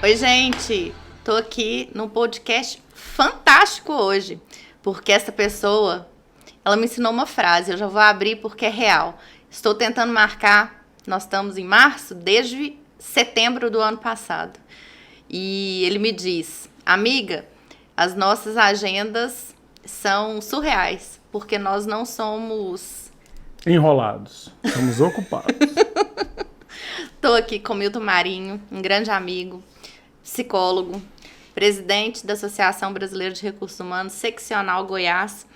Oi, gente! Tô aqui num podcast fantástico hoje, porque essa pessoa, ela me ensinou uma frase, eu já vou abrir porque é real. Estou tentando marcar, nós estamos em março, desde setembro do ano passado. E ele me diz, amiga, as nossas agendas são surreais, porque nós não somos... enrolados, somos ocupados. Estou aqui com Milton Marinho, um grande amigo, psicólogo, presidente da Associação Brasileira de Recursos Humanos, seccional Goiás,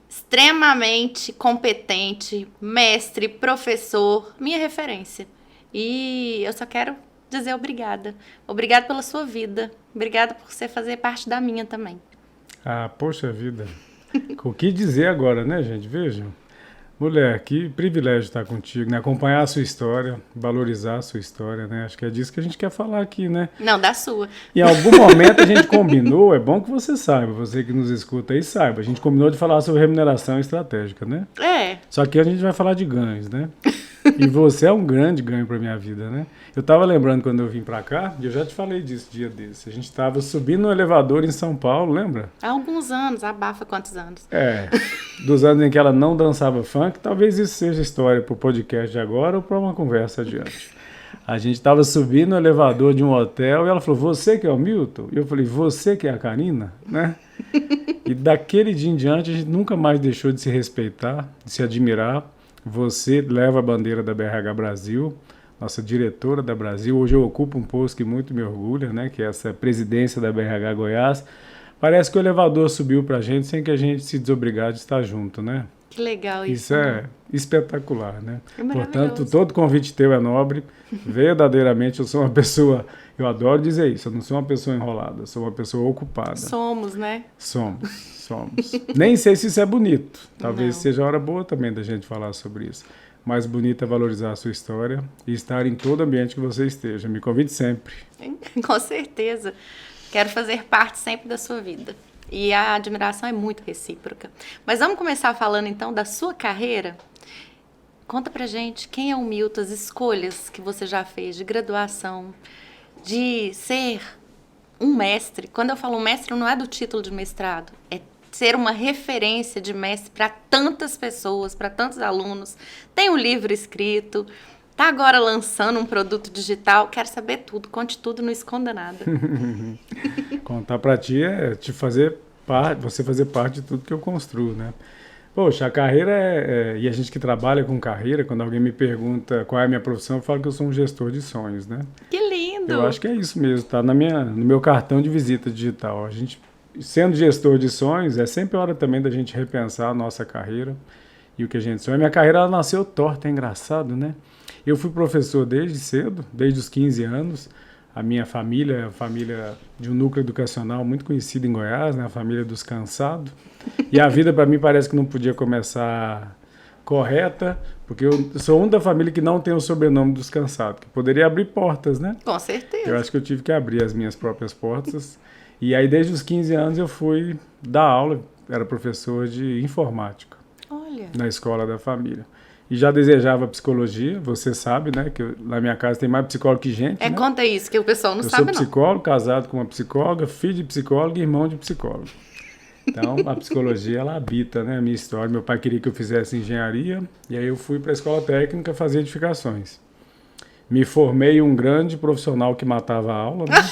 extremamente competente, mestre, professor, minha referência. E eu só quero dizer obrigada. Obrigada pela sua vida. Obrigada por você fazer parte da minha também. Ah, poxa vida. O que dizer agora, né, gente? Vejam. Mulher, que privilégio estar contigo, né? Acompanhar a sua história, valorizar a sua história, né? Acho que é disso que a gente quer falar aqui, né? Não, da sua. Em algum momento a gente combinou, é bom que você saiba, você que nos escuta aí saiba, a gente combinou de falar sobre remuneração estratégica, né? É. Só que a gente vai falar de ganhos, né? E você é um grande ganho para minha vida, né? Eu estava lembrando quando eu vim para cá, e eu já te falei disso dia desse. A gente estava subindo no elevador em São Paulo, lembra? Há alguns anos, abafa quantos anos? É, dos anos em que ela não dançava funk, talvez isso seja história para o podcast de agora ou para uma conversa adiante. A gente estava subindo no elevador de um hotel e ela falou, você que é o Milton? E eu falei, você que é a Karina? Né? E daquele dia em diante a gente nunca mais deixou de se respeitar, de se admirar. Você leva a bandeira da BRH Brasil, nossa diretora da Brasil. Hoje eu ocupo um posto que muito me orgulha, né? Que é essa presidência da BRH Goiás. Parece que o elevador subiu para a gente sem que a gente se desobrigar de estar junto, né? Que legal isso. Isso é espetacular, né? É portanto, todo convite teu é nobre. Verdadeiramente eu sou uma pessoa, eu adoro dizer isso, eu não sou uma pessoa enrolada, eu sou uma pessoa ocupada. Somos, né? Somos. Nem sei se isso é bonito. Talvez Não. seja a hora boa também da gente falar sobre isso. Mais bonito é valorizar a sua história e estar em todo ambiente que você esteja. Me convide sempre. Com certeza. Quero fazer parte sempre da sua vida. E a admiração é muito recíproca. Mas vamos começar falando então da sua carreira? Conta pra gente quem é o Milton, as escolhas que você já fez de graduação, de ser um mestre. Quando eu falo mestre, não é do título de mestrado, é ser uma referência de mestre para tantas pessoas, para tantos alunos. Tem um livro escrito, tá agora lançando um produto digital. Quero saber tudo, conte tudo, não esconda nada. Contar para ti é te fazer parte, você fazer parte de tudo que eu construo, né? Poxa, a carreira e a gente que trabalha com carreira, quando alguém me pergunta qual é a minha profissão, eu falo que eu sou um gestor de sonhos, né? Que lindo! Eu acho que é isso mesmo, tá no meu cartão de visita digital. A gente, sendo gestor de sonhos, é sempre hora também da gente repensar a nossa carreira e o que a gente sonha. Minha carreira ela nasceu torta, é engraçado, né? Eu fui professor desde cedo, desde os 15 anos. A minha família é a família de um núcleo educacional muito conhecido em Goiás, né? A família dos cansados. E a vida para mim parece que não podia começar correta, porque eu sou um da família que não tem o sobrenome dos cansados, que poderia abrir portas, né? Com certeza. Eu acho que eu tive que abrir as minhas próprias portas. E aí, desde os 15 anos, eu fui dar aula, era professor de informática. Olha. Na escola da família. E já desejava psicologia, você sabe, né? Que na minha casa tem mais psicólogo que gente, né? Conta isso, que o pessoal não eu sabe, não. Eu sou psicólogo, casado com uma psicóloga, filho de psicólogo e irmão de psicólogo. Então, a psicologia, ela habita, né, a minha história. Meu pai queria que eu fizesse engenharia, e aí eu fui para a escola técnica fazer edificações. Me formei um grande profissional que matava a aula, né?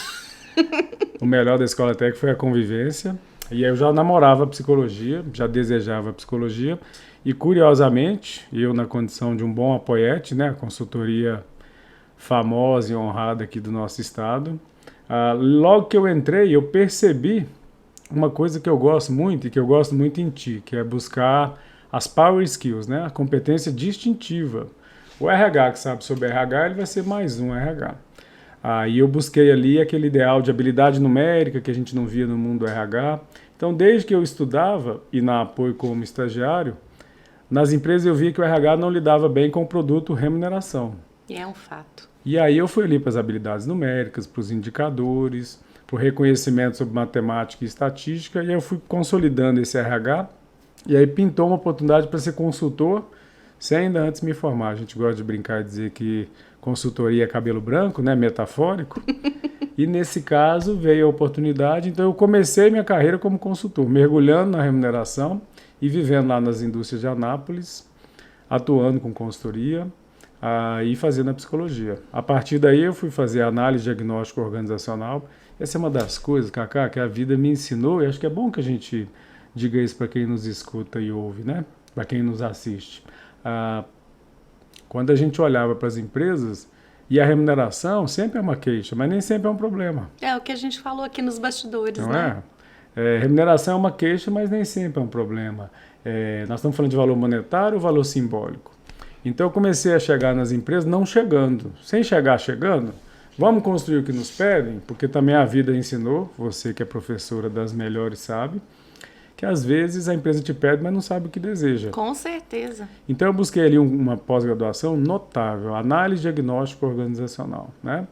O melhor da escola técnica foi a convivência. E aí eu já namorava psicologia, já desejava psicologia. E, curiosamente, eu na condição de um bom apoiete, né, a consultoria famosa e honrada aqui do nosso estado, logo que eu entrei, eu percebi uma coisa que eu gosto muito e que eu gosto muito em ti, que é buscar as power skills, né, a competência distintiva. O RH que sabe sobre RH, ele vai ser mais um RH. E eu busquei ali aquele ideal de habilidade numérica que a gente não via no mundo do RH. Então, desde que eu estudava e na apoio como estagiário, nas empresas eu via que o RH não lidava bem com o produto remuneração. E é um fato. E aí eu fui ali para as habilidades numéricas, para os indicadores, para o reconhecimento sobre matemática e estatística, e aí eu fui consolidando esse RH, e aí pintou uma oportunidade para ser consultor sem ainda antes me formar. A gente gosta de brincar e dizer que consultoria é cabelo branco, né, metafórico. E nesse caso veio a oportunidade, então eu comecei minha carreira como consultor, mergulhando na remuneração e vivendo lá nas indústrias de Anápolis, atuando com consultoria e fazendo a psicologia. A partir daí eu fui fazer análise diagnóstico organizacional. Essa é uma das coisas, Cacá, que a vida me ensinou, e acho que é bom que a gente diga isso para quem nos escuta e ouve, né? Para quem nos assiste. Quando a gente olhava para as empresas, e a remuneração sempre é uma queixa, mas nem sempre é um problema. É o que a gente falou aqui nos bastidores, Não né? Remuneração é uma queixa, mas nem sempre é um problema. Nós estamos falando de valor monetário ou valor simbólico. Então eu comecei a chegar nas empresas não chegando. Sem chegar chegando, vamos construir o que nos pedem, porque também a vida ensinou, você que é professora das melhores sabe, que às vezes a empresa te pede, mas não sabe o que deseja. Com certeza. Então eu busquei ali uma pós-graduação notável, análise diagnóstico organizacional, né?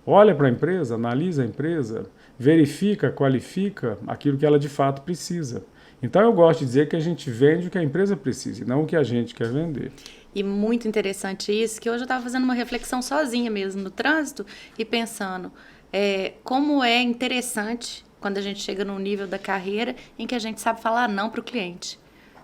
Olha para a empresa, analisa a empresa, verifica, qualifica aquilo que ela de fato precisa. Então eu gosto de dizer que a gente vende o que a empresa precisa, e não o que a gente quer vender. E muito interessante isso, que hoje eu estava fazendo uma reflexão sozinha mesmo no trânsito e pensando como é interessante quando a gente chega num nível da carreira em que a gente sabe falar não para o cliente.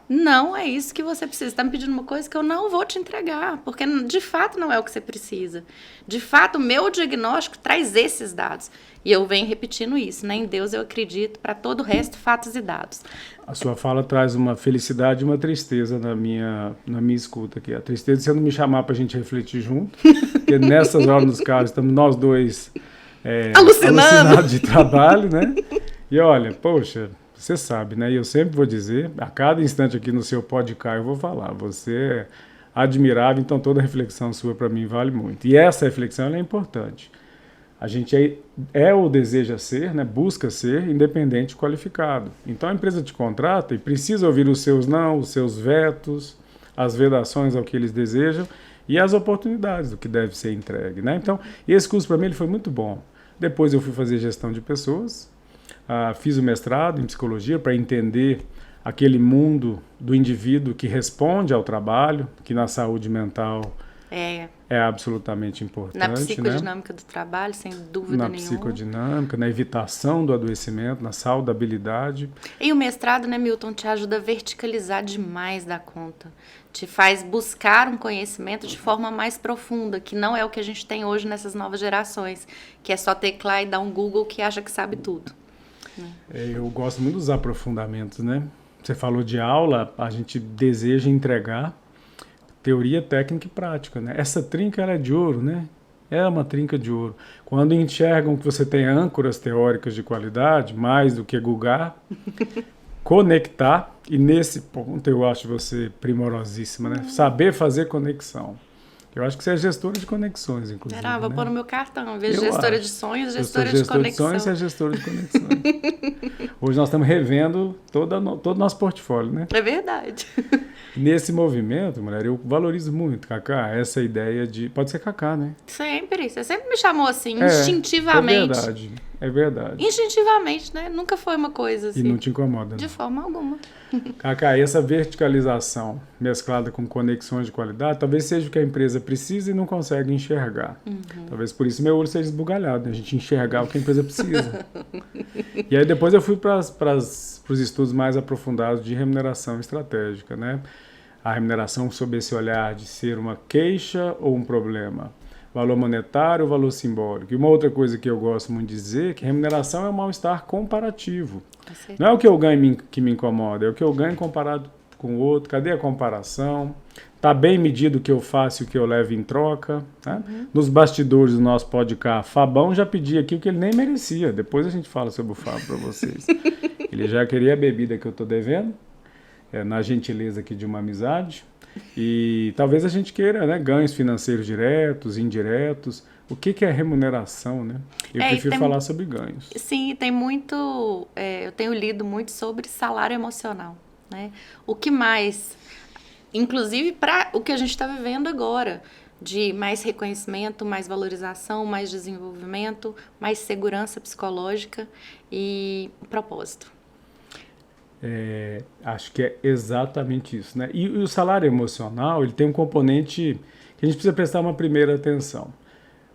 Não é isso que você precisa. Você está me pedindo uma coisa que eu não vou te entregar, porque de fato não é o que você precisa. De fato, o meu diagnóstico traz esses dados. E eu venho repetindo isso, né? Em Deus eu acredito, para todo o resto, fatos e dados. A sua fala traz uma felicidade e uma tristeza na minha escuta aqui. A tristeza de você não me chamar para a gente refletir junto, porque nessas horas dos carros estamos nós dois alucinados de trabalho, né? E olha, poxa, você sabe, né? E eu sempre vou dizer, a cada instante aqui no seu podcast eu vou falar, você é admirável, então toda reflexão sua para mim vale muito. E essa reflexão ela é importante. A gente ou deseja ser, né? Busca ser independente e qualificado. Então a empresa te contrata e precisa ouvir os seus não, os seus vetos, as vedações ao que eles desejam e as oportunidades do que deve ser entregue, né? Então, esse curso para mim ele foi muito bom. Depois eu fui fazer gestão de pessoas, fiz o mestrado em psicologia para entender aquele mundo do indivíduo que responde ao trabalho, que na saúde mental é absolutamente importante. Na psicodinâmica, né? Do trabalho, sem dúvida nenhuma. Na psicodinâmica, na evitação do adoecimento, na saudabilidade. E o mestrado, né, Milton, te ajuda a verticalizar demais da conta. Te faz buscar um conhecimento de forma mais profunda, que não é o que a gente tem hoje nessas novas gerações, que é só teclar e dar um Google que acha que sabe tudo. Eu gosto muito dos aprofundamentos, né? Você falou de aula, a gente deseja entregar teoria, técnica e prática, né? Essa trinca ela é de ouro, né? É uma trinca de ouro. Quando enxergam que você tem âncoras teóricas de qualidade, mais do que googar, conectar, e nesse ponto eu acho você primorosíssima, né? Saber fazer conexão. Eu acho que você é gestora de conexões, inclusive. Vou né? pôr no meu cartão. Em vez de gestora de sonhos, gestora de conexão. De sonhos, você é gestora de conexões. Hoje nós estamos revendo todo o nosso portfólio, né? É verdade. Nesse movimento, mulher, eu valorizo muito, Cacá, essa ideia de... Pode ser Cacá, né? Sempre. Você sempre me chamou assim, instintivamente. É verdade. Instintivamente, né? Nunca foi uma coisa assim. E não te incomoda, de né? forma alguma. Cacá, essa verticalização mesclada com conexões de qualidade, talvez seja o que a empresa precisa e não consegue enxergar. Talvez por isso meu olho seja esbugalhado, né? A gente enxergar o que a empresa precisa. E aí depois eu fui para os estudos mais aprofundados de remuneração estratégica, né? A remuneração sob esse olhar de ser uma queixa ou um problema. Valor monetário ou valor simbólico. E uma outra coisa que eu gosto muito de dizer é que remuneração é um mal-estar comparativo. Não é o que eu ganho que me incomoda, é o que eu ganho comparado com o outro. Cadê a comparação? Está bem medido o que eu faço e o que eu levo em troca. Né? Nos bastidores do nosso podcast, Fabão já pedia aqui o que ele nem merecia. Depois a gente fala sobre o Fábio para vocês. Ele já queria a bebida que eu estou devendo, na gentileza aqui de uma amizade. E talvez a gente queira, né, ganhos financeiros diretos, indiretos. O que é remuneração, né? Eu prefiro falar sobre ganhos. Sim, tem muito... eu tenho lido muito sobre salário emocional, né? O que mais... Inclusive para o que a gente está vivendo agora, de mais reconhecimento, mais valorização, mais desenvolvimento, mais segurança psicológica e propósito. Acho que é exatamente isso, né? E o salário emocional, ele tem um componente que a gente precisa prestar uma primeira atenção.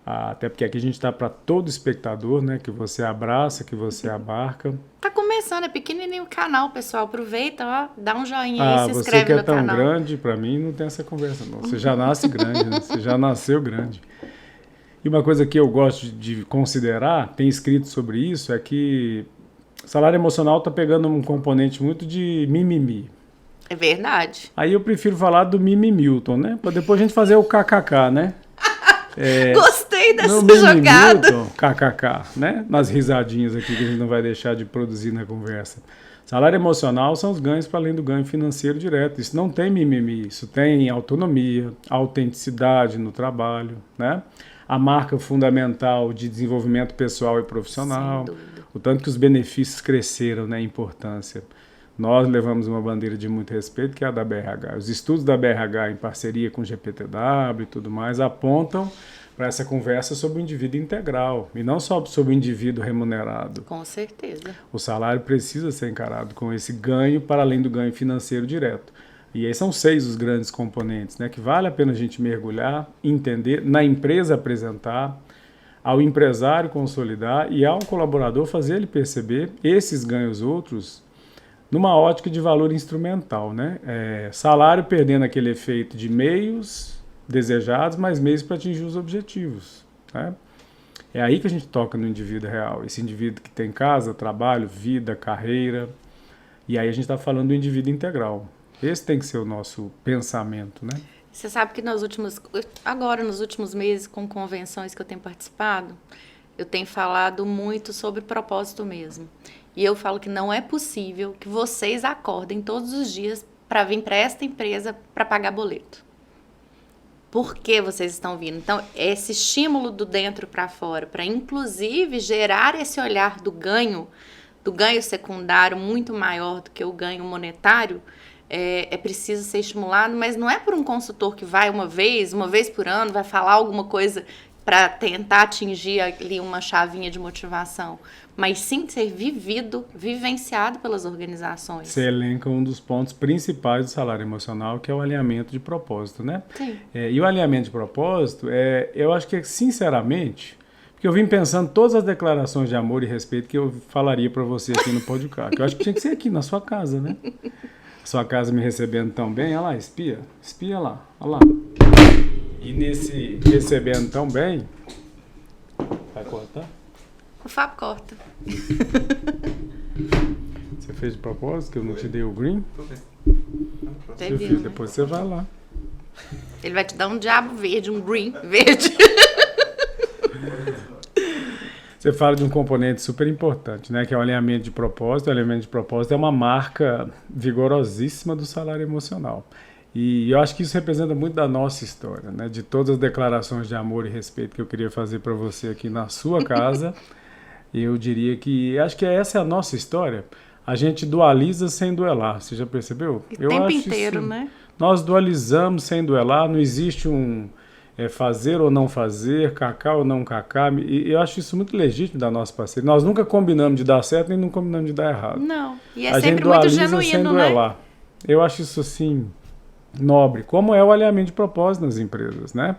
Até porque aqui a gente está para todo espectador, né? Que você abraça, que você abarca. Tá começando, é pequenininho o canal, pessoal. Aproveita, ó, dá um joinha aí, se Você inscreve que é no tão canal. grande, para mim não tem essa conversa não. Você já nasce grande, né? Você já nasceu grande. E uma coisa que eu gosto de considerar, tem escrito sobre isso, é que o salário emocional está pegando um componente muito de mimimi. É verdade. Aí eu prefiro falar do Mimi Milton, né? Para depois a gente fazer o KKK, né? Gostei dessa No Mimi jogada. Milton, KKK, né? Nas risadinhas aqui que a gente não vai deixar de produzir na conversa. Salário emocional são os ganhos para além do ganho financeiro direto. Isso não tem mimimi, isso tem autonomia, autenticidade no trabalho, né? A marca fundamental de desenvolvimento pessoal e profissional. Sem dúvida. O tanto que os benefícios cresceram, né? Importância. Nós levamos uma bandeira de muito respeito, que é a da BRH. Os estudos da BRH, em parceria com o GPTW e tudo mais, apontam para essa conversa sobre o indivíduo integral, e não só sobre o indivíduo remunerado. Com certeza. O salário precisa ser encarado com esse ganho para além do ganho financeiro direto. E aí são 6 os grandes componentes, né, que vale a pena a gente mergulhar, entender, na empresa apresentar, ao empresário consolidar e ao colaborador fazer ele perceber esses ganhos outros numa ótica de valor instrumental, né? Salário perdendo aquele efeito de meios desejados, mas meios para atingir os objetivos, né? É aí que a gente toca no indivíduo real, esse indivíduo que tem casa, trabalho, vida, carreira, e aí a gente está falando do indivíduo integral. Esse tem que ser o nosso pensamento, né? Você sabe que nos últimos meses, com convenções que eu tenho participado, eu tenho falado muito sobre propósito mesmo. E eu falo que não é possível que vocês acordem todos os dias para vir para esta empresa para pagar boleto. Por que vocês estão vindo? Então, esse estímulo do dentro para fora, para inclusive gerar esse olhar do ganho secundário muito maior do que o ganho monetário, é preciso ser estimulado, mas não é por um consultor que vai uma vez por ano, vai falar alguma coisa para tentar atingir ali uma chavinha de motivação, mas sim ser vivenciado pelas organizações. Você elenca um dos pontos principais do salário emocional, que é o alinhamento de propósito, né? Sim. E o alinhamento de propósito, eu acho que, sinceramente, porque eu vim pensando todas as declarações de amor e respeito que eu falaria para você aqui no podcast, que eu acho que tinha que ser aqui, na sua casa, né? Sua casa me recebendo tão bem, olha lá, espia lá, olha lá. E nesse recebendo tão bem, vai cortar? O Fábio corta. Você fez de propósito que eu não te dei o green? Você Seu viu, filho, né? depois você vai lá. Ele vai te dar um diabo verde, um green verde. Você fala de um componente super importante, né, que é o alinhamento de propósito. O alinhamento de propósito é uma marca vigorosíssima do salário emocional. E eu acho que isso representa muito da nossa história, né, de todas as declarações de amor e respeito que eu queria fazer para você aqui na sua casa. Eu diria que, acho que essa é a nossa história. A gente dualiza sem duelar, você já percebeu? O tempo inteiro, né? Nós dualizamos sem duelar, não existe fazer ou não fazer, cacá ou não cacá. E eu acho isso muito legítimo da nossa parceria. Nós nunca combinamos de dar certo, nem não combinamos de dar errado. Não, e é a sempre gente muito dualiza genuíno, sem né? duelar. Eu acho isso, assim, nobre. Como é o alinhamento de propósito nas empresas, né?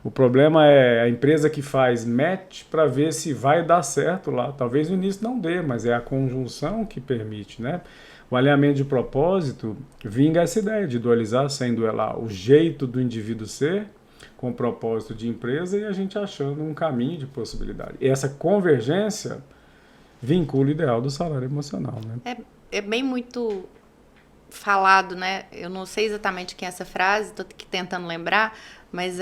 O problema é a empresa que faz match para ver se vai dar certo lá. Talvez no início não dê, mas é a conjunção que permite, né? O alinhamento de propósito vinga essa ideia de dualizar sem duelar. O jeito do indivíduo ser com o propósito de empresa e a gente achando um caminho de possibilidade. E essa convergência vincula o ideal do salário emocional, né? É bem muito falado, né? Eu não sei exatamente quem é essa frase, estou aqui tentando lembrar, mas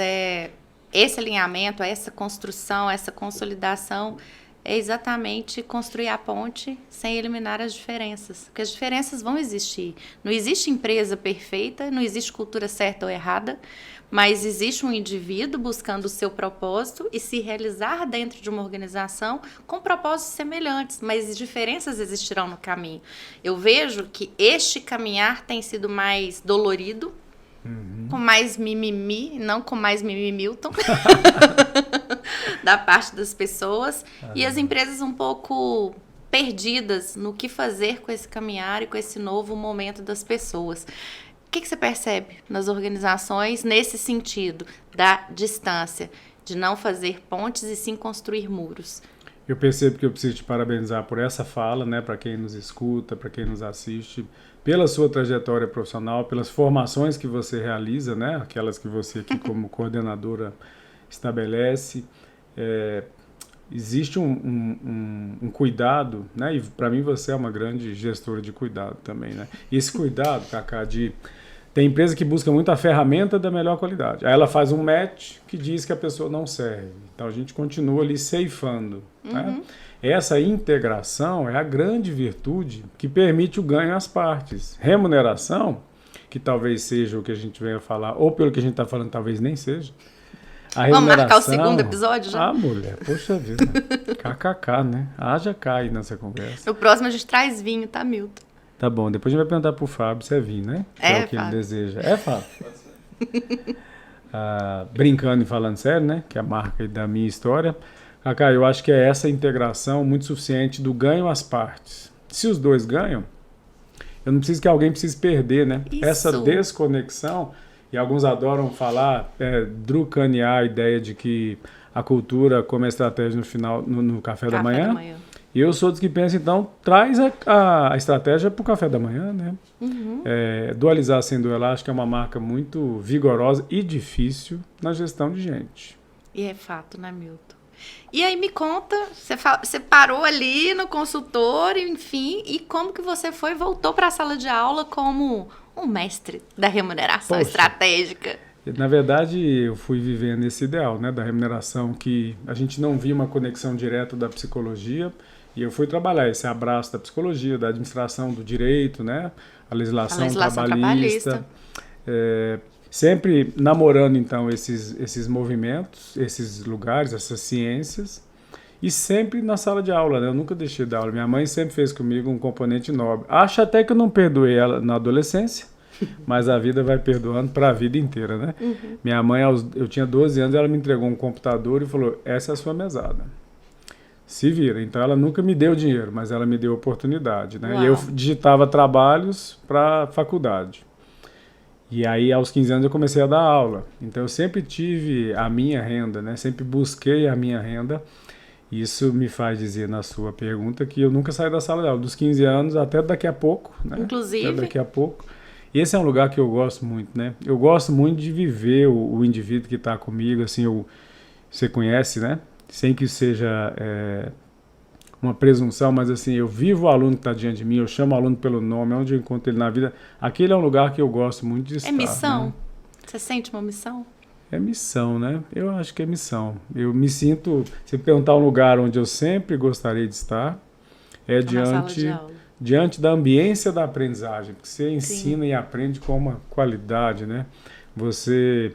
esse alinhamento, essa construção, essa consolidação é exatamente construir a ponte sem eliminar as diferenças. Porque as diferenças vão existir. Não existe empresa perfeita, não existe cultura certa ou errada, mas existe um indivíduo buscando o seu propósito e se realizar dentro de uma organização com propósitos semelhantes, mas diferenças existirão no caminho. Eu vejo que este caminhar tem sido mais dolorido, com mais mimimi, não com mais mimimilton, da parte das pessoas, e as empresas um pouco perdidas no que fazer com esse caminhar e com esse novo momento das pessoas. O que você percebe nas organizações nesse sentido da distância, de não fazer pontes e sim construir muros? Eu percebo que eu preciso te parabenizar por essa fala, né, para quem nos escuta, para quem nos assiste, pela sua trajetória profissional, pelas formações que você realiza, né, aquelas que você aqui como coordenadora estabelece. Existe um cuidado, né, e para mim você é uma grande gestora de cuidado também, né. E esse cuidado, Cacá, tem empresa que busca muito a ferramenta da melhor qualidade. Aí ela faz um match que diz que a pessoa não serve. Então a gente continua ali ceifando. Né? Essa integração é a grande virtude que permite o ganho às partes. Remuneração, que talvez seja o que a gente venha falar, ou pelo que a gente está falando, talvez nem seja. Vamos marcar o segundo episódio já? Ah, mulher, poxa vida. KKK, né? Haja cai nessa conversa. No próximo a gente traz vinho, tá, Milton? Tá bom, depois a gente vai perguntar pro Fábio se é vinho, né? Que é o que Fábio. ele deseja. É, Fábio? Brincando e falando sério, né? Que é a marca da minha história. Cacá, eu acho que é essa integração muito suficiente do ganho às partes. Se os dois ganham, eu não preciso que alguém precise perder, né? Isso. Essa desconexão, e alguns adoram falar, drucanear a ideia de que a cultura come a estratégia no final, no café da manhã. E eu sou dos que pensam, então, traz a estratégia para o café da manhã, né? Dualizar sem duelar, acho que é uma marca muito vigorosa e difícil na gestão de gente. E é fato, né, Milton? E aí me conta, você parou ali no consultório, enfim, e como que você voltou para a sala de aula como um mestre da remuneração estratégica? Na verdade, eu fui vivendo esse ideal, né, da remuneração, que a gente não via uma conexão direta da psicologia. E eu fui trabalhar esse abraço da psicologia, da administração do direito, né? A legislação trabalhista. Sempre namorando, então, esses movimentos, esses lugares, essas ciências. E sempre na sala de aula, né? Eu nunca deixei de dar aula. Minha mãe sempre fez comigo um componente nobre. Acho até que eu não perdoei ela na adolescência, mas a vida vai perdoando para a vida inteira, né? Minha mãe, eu tinha 12 anos, ela me entregou um computador e falou, essa é a sua mesada. Se vira. Então ela nunca me deu dinheiro, mas ela me deu oportunidade, né? Uau. E eu digitava trabalhos para faculdade. E aí aos 15 anos eu comecei a dar aula. Então eu sempre tive a minha renda, né? Sempre busquei a minha renda. Isso me faz dizer na sua pergunta que eu nunca saí da sala de aula, dos 15 anos até daqui a pouco, né? Inclusive. Até daqui a pouco. E esse é um lugar que eu gosto muito, né? Eu gosto muito de viver o indivíduo que está comigo, assim, você conhece, né? Sem que seja uma presunção, mas assim, eu vivo o aluno que está diante de mim, eu chamo o aluno pelo nome, onde eu encontro ele na vida. Aquele é um lugar que eu gosto muito de estar. É missão? Né? Você sente uma missão? É missão, né? Eu acho que é missão. Eu me sinto, se perguntar um lugar onde eu sempre gostaria de estar, diante da ambiência da aprendizagem, porque você ensina e aprende com uma qualidade, né? Você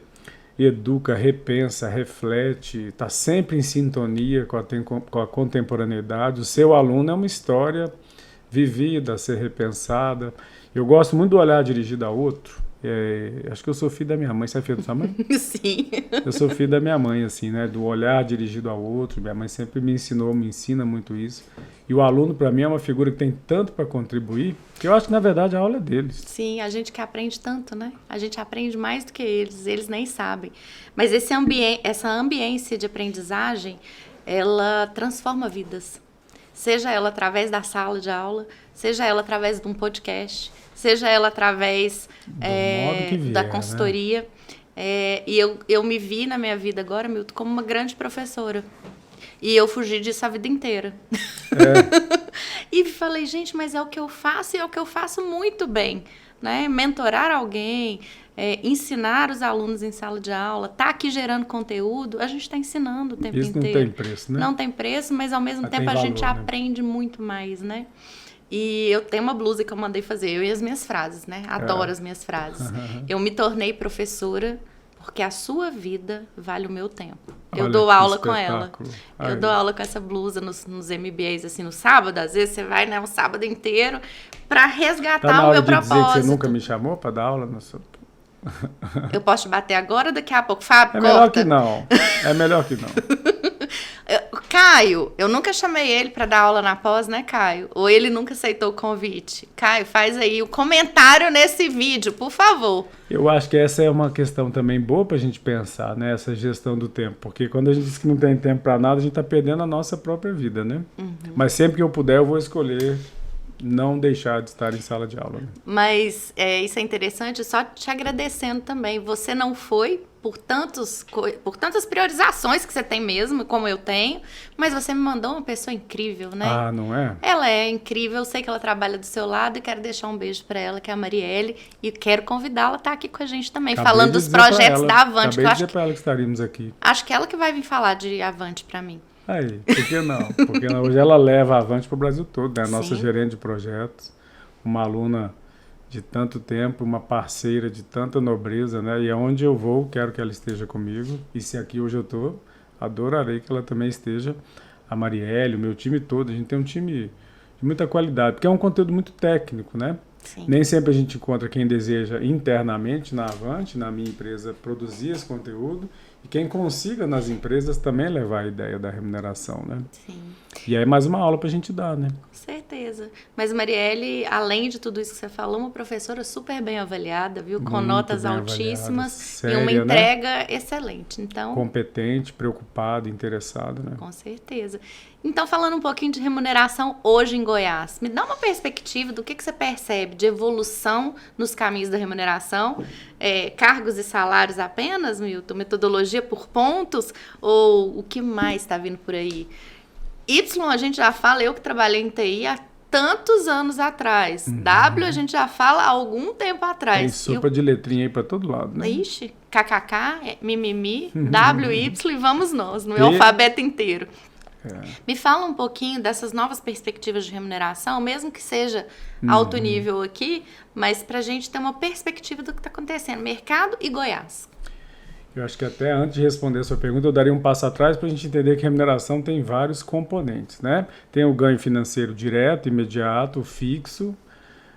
educa, repensa, reflete, está sempre em sintonia com a contemporaneidade. O seu aluno é uma história vivida, a ser repensada. Eu gosto muito do olhar dirigido a outro. Acho que eu sou filho da minha mãe. Você é filho da sua mãe? Sim. Eu sou filho da minha mãe, assim, né? Do olhar dirigido ao outro. Minha mãe sempre me ensina muito isso. E o aluno, para mim, é uma figura que tem tanto para contribuir, que eu acho que, na verdade, a aula é deles. Sim, a gente que aprende tanto, né? A gente aprende mais do que eles nem sabem. Mas essa ambiência de aprendizagem, ela transforma vidas. Seja ela através da sala de aula, seja ela através de um podcast, seja ela através da consultoria. Né? E eu me vi na minha vida agora, Milton, como uma grande professora. E eu fugi disso a vida inteira. E falei, gente, mas é o que eu faço e é o que eu faço muito bem. Né? Mentorar alguém, ensinar os alunos em sala de aula, tá aqui gerando conteúdo, a gente está ensinando o tempo Isso inteiro. Não tem preço, né? Não tem preço, mas ao mesmo tempo a gente aprende muito mais, né? E eu tenho uma blusa que eu mandei fazer, eu e as minhas frases, né? Adoro as minhas frases. Eu me tornei professora porque a sua vida vale o meu tempo. Eu dou aula com ela. Eu dou aula com essa blusa nos MBAs, assim, no sábado. Às vezes você vai, né, um sábado inteiro para resgatar o meu propósito. Dizer que você nunca me chamou para dar aula? Eu posso te bater agora ou daqui a pouco? Fábio, melhor que não. É melhor que não. Caio, eu nunca chamei ele para dar aula na pós, né, Caio? Ou ele nunca aceitou o convite? Caio, faz aí o comentário nesse vídeo, por favor. Eu acho que essa é uma questão também boa para a gente pensar, né? Essa gestão do tempo. Porque quando a gente diz que não tem tempo para nada, a gente está perdendo a nossa própria vida, né? Mas sempre que eu puder, eu vou escolher não deixar de estar em sala de aula. Né? Mas isso é interessante, só te agradecendo também. Você não foi por tantas priorizações que você tem mesmo, como eu tenho, mas você me mandou uma pessoa incrível, né? Ah, não é? Ela é incrível, eu sei que ela trabalha do seu lado e quero deixar um beijo para ela, que é a Marielle, e quero convidá-la a estar aqui com a gente também, falando dos projetos da Avante. Acabei de dizer para ela que estaríamos aqui. Acho que ela que vai vir falar de Avante para mim. Aí, por que não? Porque hoje ela leva a Avante para o Brasil todo, né? A nossa Sim. gerente de projetos, uma aluna de tanto tempo, uma parceira de tanta nobreza, né? E aonde eu vou, quero que ela esteja comigo. E se aqui hoje eu estou, adorarei que ela também esteja. A Marielle, o meu time todo, a gente tem um time de muita qualidade, porque é um conteúdo muito técnico, né? Sim. Nem sempre a gente encontra quem deseja internamente na Avante, na minha empresa, produzir esse conteúdo, e quem consiga nas empresas também levar a ideia da remuneração, né? Sim. E aí mais uma aula pra gente dar, né? Com certeza. Mas Marielle, além de tudo isso que você falou, uma professora super bem avaliada, viu? Com Muito notas bem altíssimas séria, e uma né? entrega excelente. Então, Competente, preocupado, interessado, né? com certeza. Então, falando um pouquinho de remuneração hoje em Goiás, me dá uma perspectiva do que você percebe de evolução nos caminhos da remuneração, cargos e salários apenas, Milton? Metodologia por pontos? Ou o que mais está vindo por aí? Y a gente já fala, eu que trabalhei em TI há tantos anos atrás. W a gente já fala há algum tempo atrás. Tem sopa de letrinha aí pra todo lado, né? Ixi, KKK, mimimi, WY e vamos nós, no meu alfabeto inteiro. Me fala um pouquinho dessas novas perspectivas de remuneração, mesmo que seja alto nível aqui, mas para a gente ter uma perspectiva do que está acontecendo no mercado e Goiás. Eu acho que até antes de responder a sua pergunta, eu daria um passo atrás para a gente entender que a remuneração tem vários componentes, né? Tem o ganho financeiro direto, imediato, fixo.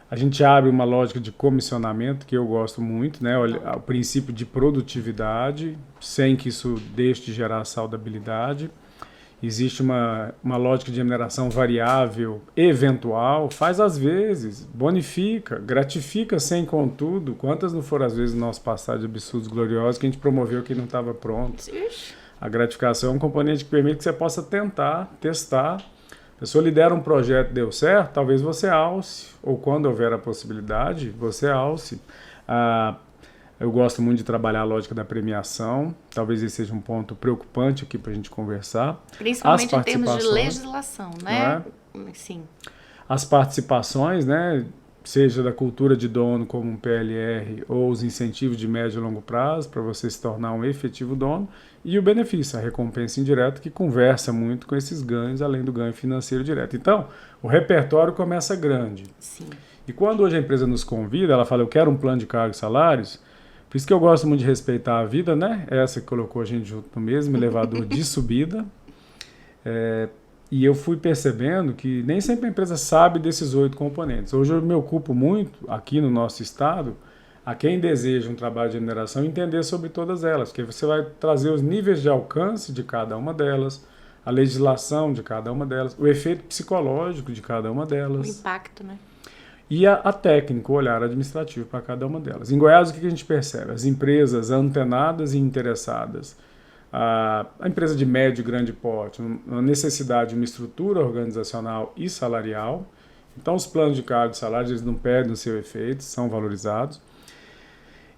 A gente abre uma lógica de comissionamento, que eu gosto muito, né? O princípio de produtividade, sem que isso deixe de gerar saudabilidade. Existe uma lógica de remuneração variável, eventual, faz às vezes, bonifica, gratifica sem contudo. Quantas não foram às vezes no nosso passado de absurdos gloriosos que a gente promoveu que não estava pronto? Ixi. A gratificação é um componente que permite que você possa tentar, testar. A pessoa lidera um projeto e deu certo, talvez você alce, ou quando houver a possibilidade, você alce. Eu gosto muito de trabalhar a lógica da premiação. Talvez esse seja um ponto preocupante aqui para a gente conversar. Principalmente em termos de legislação, né? Sim. As participações, né? Seja da cultura de dono como um PLR ou os incentivos de médio e longo prazo para você se tornar um efetivo dono. E o benefício, a recompensa indireta, que conversa muito com esses ganhos, além do ganho financeiro direto. Então, o repertório começa grande. Sim. E quando hoje a empresa nos convida, ela fala, eu quero um plano de cargos e salários. Por isso que eu gosto muito de respeitar a vida, né? Essa que colocou a gente junto no mesmo elevador de subida. E eu fui percebendo que nem sempre a empresa sabe desses 8 componentes. Hoje eu me ocupo muito, aqui no nosso estado, a quem deseja um trabalho de remuneração, entender sobre todas elas. Porque você vai trazer os níveis de alcance de cada uma delas, a legislação de cada uma delas, o efeito psicológico de cada uma delas. O impacto, né? E a técnica, o olhar administrativo para cada uma delas. Em Goiás, o que a gente percebe? As empresas antenadas e interessadas, a empresa de médio e grande porte, uma necessidade de uma estrutura organizacional e salarial. Então, os planos de cargos e salários eles não perdem o seu efeito, são valorizados.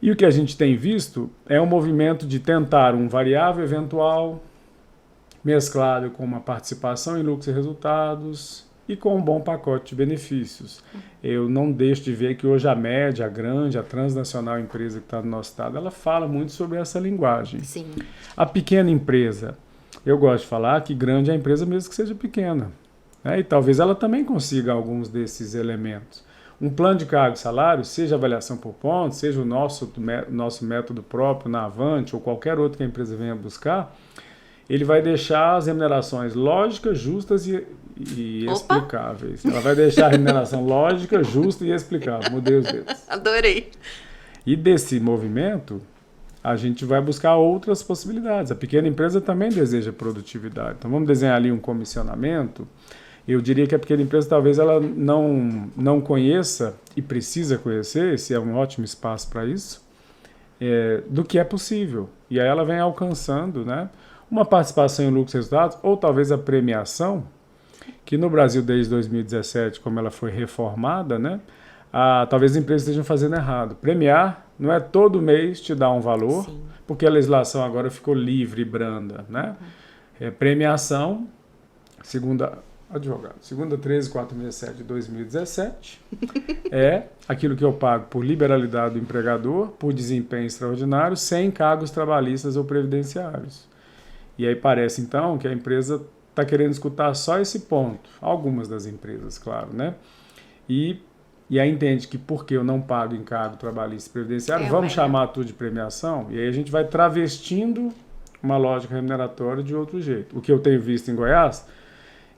E o que a gente tem visto é um movimento de tentar um variável eventual, mesclado com uma participação em lucros e resultados, e com um bom pacote de benefícios. Eu não deixo de ver que hoje a média, a grande, a transnacional empresa que está no nosso estado, ela fala muito sobre essa linguagem. Sim. A pequena empresa, eu gosto de falar que grande é a empresa mesmo que seja pequena. Né? E talvez ela também consiga alguns desses elementos. Um plano de cargo e salário, seja avaliação por pontos, seja o nosso método próprio na Avante ou qualquer outro que a empresa venha buscar, ele vai deixar as remunerações lógicas, justas e explicáveis. Ela vai deixar a remuneração lógica, justa e explicável. Mudei os dedos. Adorei. E desse movimento, a gente vai buscar outras possibilidades. A pequena empresa também deseja produtividade. Então vamos desenhar ali um comissionamento. Eu diria que a pequena empresa talvez ela não conheça e precisa conhecer, esse é um ótimo espaço para isso, do que é possível. E aí ela vem alcançando, né, uma participação em lucros e resultados, ou talvez a premiação, que no Brasil desde 2017, como ela foi reformada, né, talvez as empresas estejam fazendo errado. Premiar não é todo mês te dar um valor, sim, porque a legislação agora ficou livre e branda, né? Premiação, segunda 13.467 de 2017, é aquilo que eu pago por liberalidade do empregador, por desempenho extraordinário, sem encargos trabalhistas ou previdenciários. E aí parece, então, que a empresa está querendo escutar só esse ponto. Algumas das empresas, claro, né? E aí entende que porque eu não pago encargo trabalhista e previdenciário, vamos chamar tudo de premiação, e aí a gente vai travestindo uma lógica remuneratória de outro jeito. O que eu tenho visto em Goiás,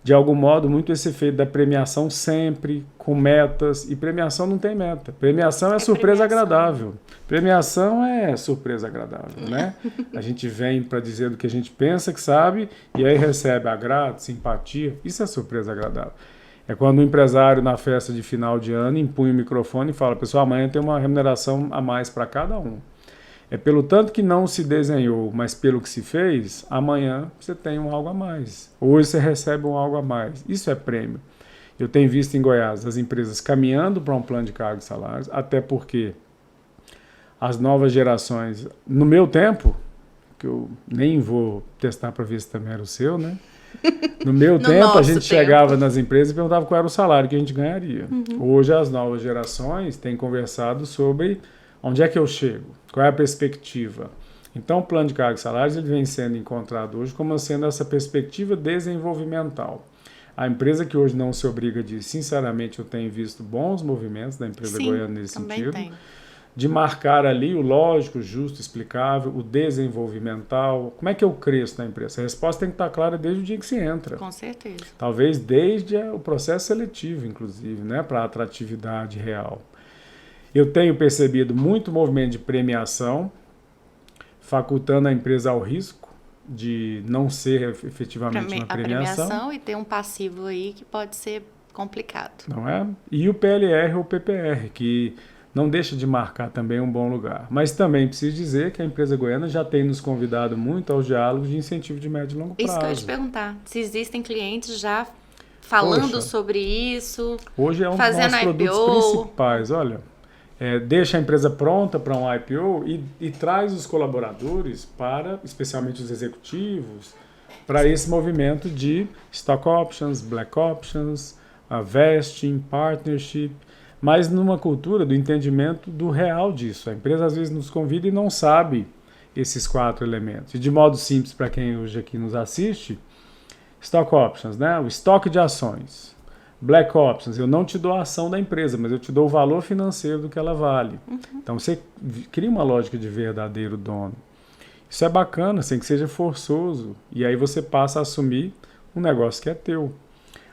de algum modo, muito esse efeito da premiação sempre, com metas, e premiação não tem meta. Premiação é surpresa agradável. Premiação é surpresa agradável, né? A gente vem para dizer do que a gente pensa que sabe, e aí recebe agrado, simpatia. Isso é surpresa agradável. É quando o empresário, na festa de final de ano, impunha o microfone e fala: pessoal, amanhã tem uma remuneração a mais para cada um. É pelo tanto que não se desenhou, mas pelo que se fez, amanhã você tem um algo a mais. Hoje você recebe um algo a mais. Isso é prêmio. Eu tenho visto em Goiás as empresas caminhando para um plano de cargos e salários, até porque as novas gerações, no meu tempo, que eu nem vou testar para ver se também era o seu, né? No meu tempo, a gente chegava nas empresas e perguntava qual era o salário que a gente ganharia. Hoje, as novas gerações têm conversado sobre onde é que eu chego, qual é a perspectiva. Então, o plano de cargos e salários ele vem sendo encontrado hoje como sendo essa perspectiva desenvolvimental. A empresa que hoje não se obriga disso, sinceramente, eu tenho visto bons movimentos da empresa goiana nesse sentido. Tem. De marcar ali o lógico, justo, explicável, o desenvolvimental. Como é que eu cresço na empresa? A resposta tem que estar clara desde o dia que se entra. Com certeza. Talvez desde o processo seletivo, inclusive, né, para a atratividade real. Eu tenho percebido muito movimento de premiação, facultando a empresa ao risco de não ser efetivamente uma premiação. A premiação e ter um passivo aí que pode ser complicado. Não é? E o PLR ou PPR, que não deixa de marcar também um bom lugar. Mas também preciso dizer que a empresa goiana já tem nos convidado muito aos diálogos de incentivo de médio e longo prazo. Isso que eu ia te perguntar. Se existem clientes já falando sobre isso, hoje é um dos nossos produtos principais. Olha, deixa a empresa pronta para um IPO e traz os colaboradores para, especialmente os executivos, para esse movimento de stock options, black options, vesting, partnership, mas numa cultura do entendimento do real disso. A empresa às vezes nos convida e não sabe esses 4 elementos. E de modo simples, para quem hoje aqui nos assiste, stock options, né? O estoque de ações. Black options, eu não te dou a ação da empresa, mas eu te dou o valor financeiro do que ela vale. Então você cria uma lógica de verdadeiro dono. Isso é bacana, sem que seja forçoso. E aí você passa a assumir um negócio que é teu.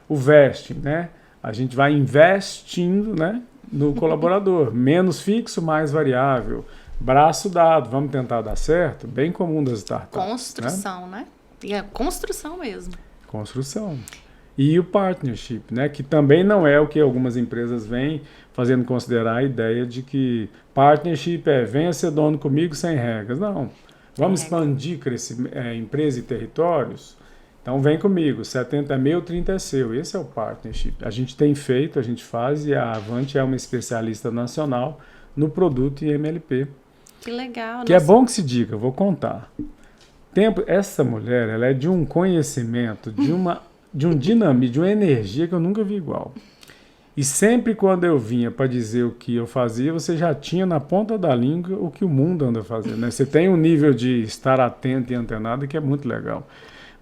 O vesting, né? A gente vai investindo, né, no colaborador. Menos fixo, mais variável. Braço dado, vamos tentar dar certo? Bem comum das startups. Construção, né? E é construção mesmo. Construção. E o partnership, né, que também não é o que algumas empresas vêm fazendo considerar a ideia de que partnership venha ser dono comigo sem regras. Não. Vamos expandir empresa e territórios? Então vem comigo, 70 é meu, 30 é seu. Esse é o partnership. A gente tem feito, a gente faz, e a Avante é uma especialista nacional no produto e MLP. Que legal. Que é bom que se diga, eu vou contar. Essa mulher, ela é de um conhecimento, de um dinamismo, de uma energia que eu nunca vi igual. E sempre quando eu vinha para dizer o que eu fazia, você já tinha na ponta da língua o que o mundo anda fazendo, né? Você tem um nível de estar atento e antenado que é muito legal.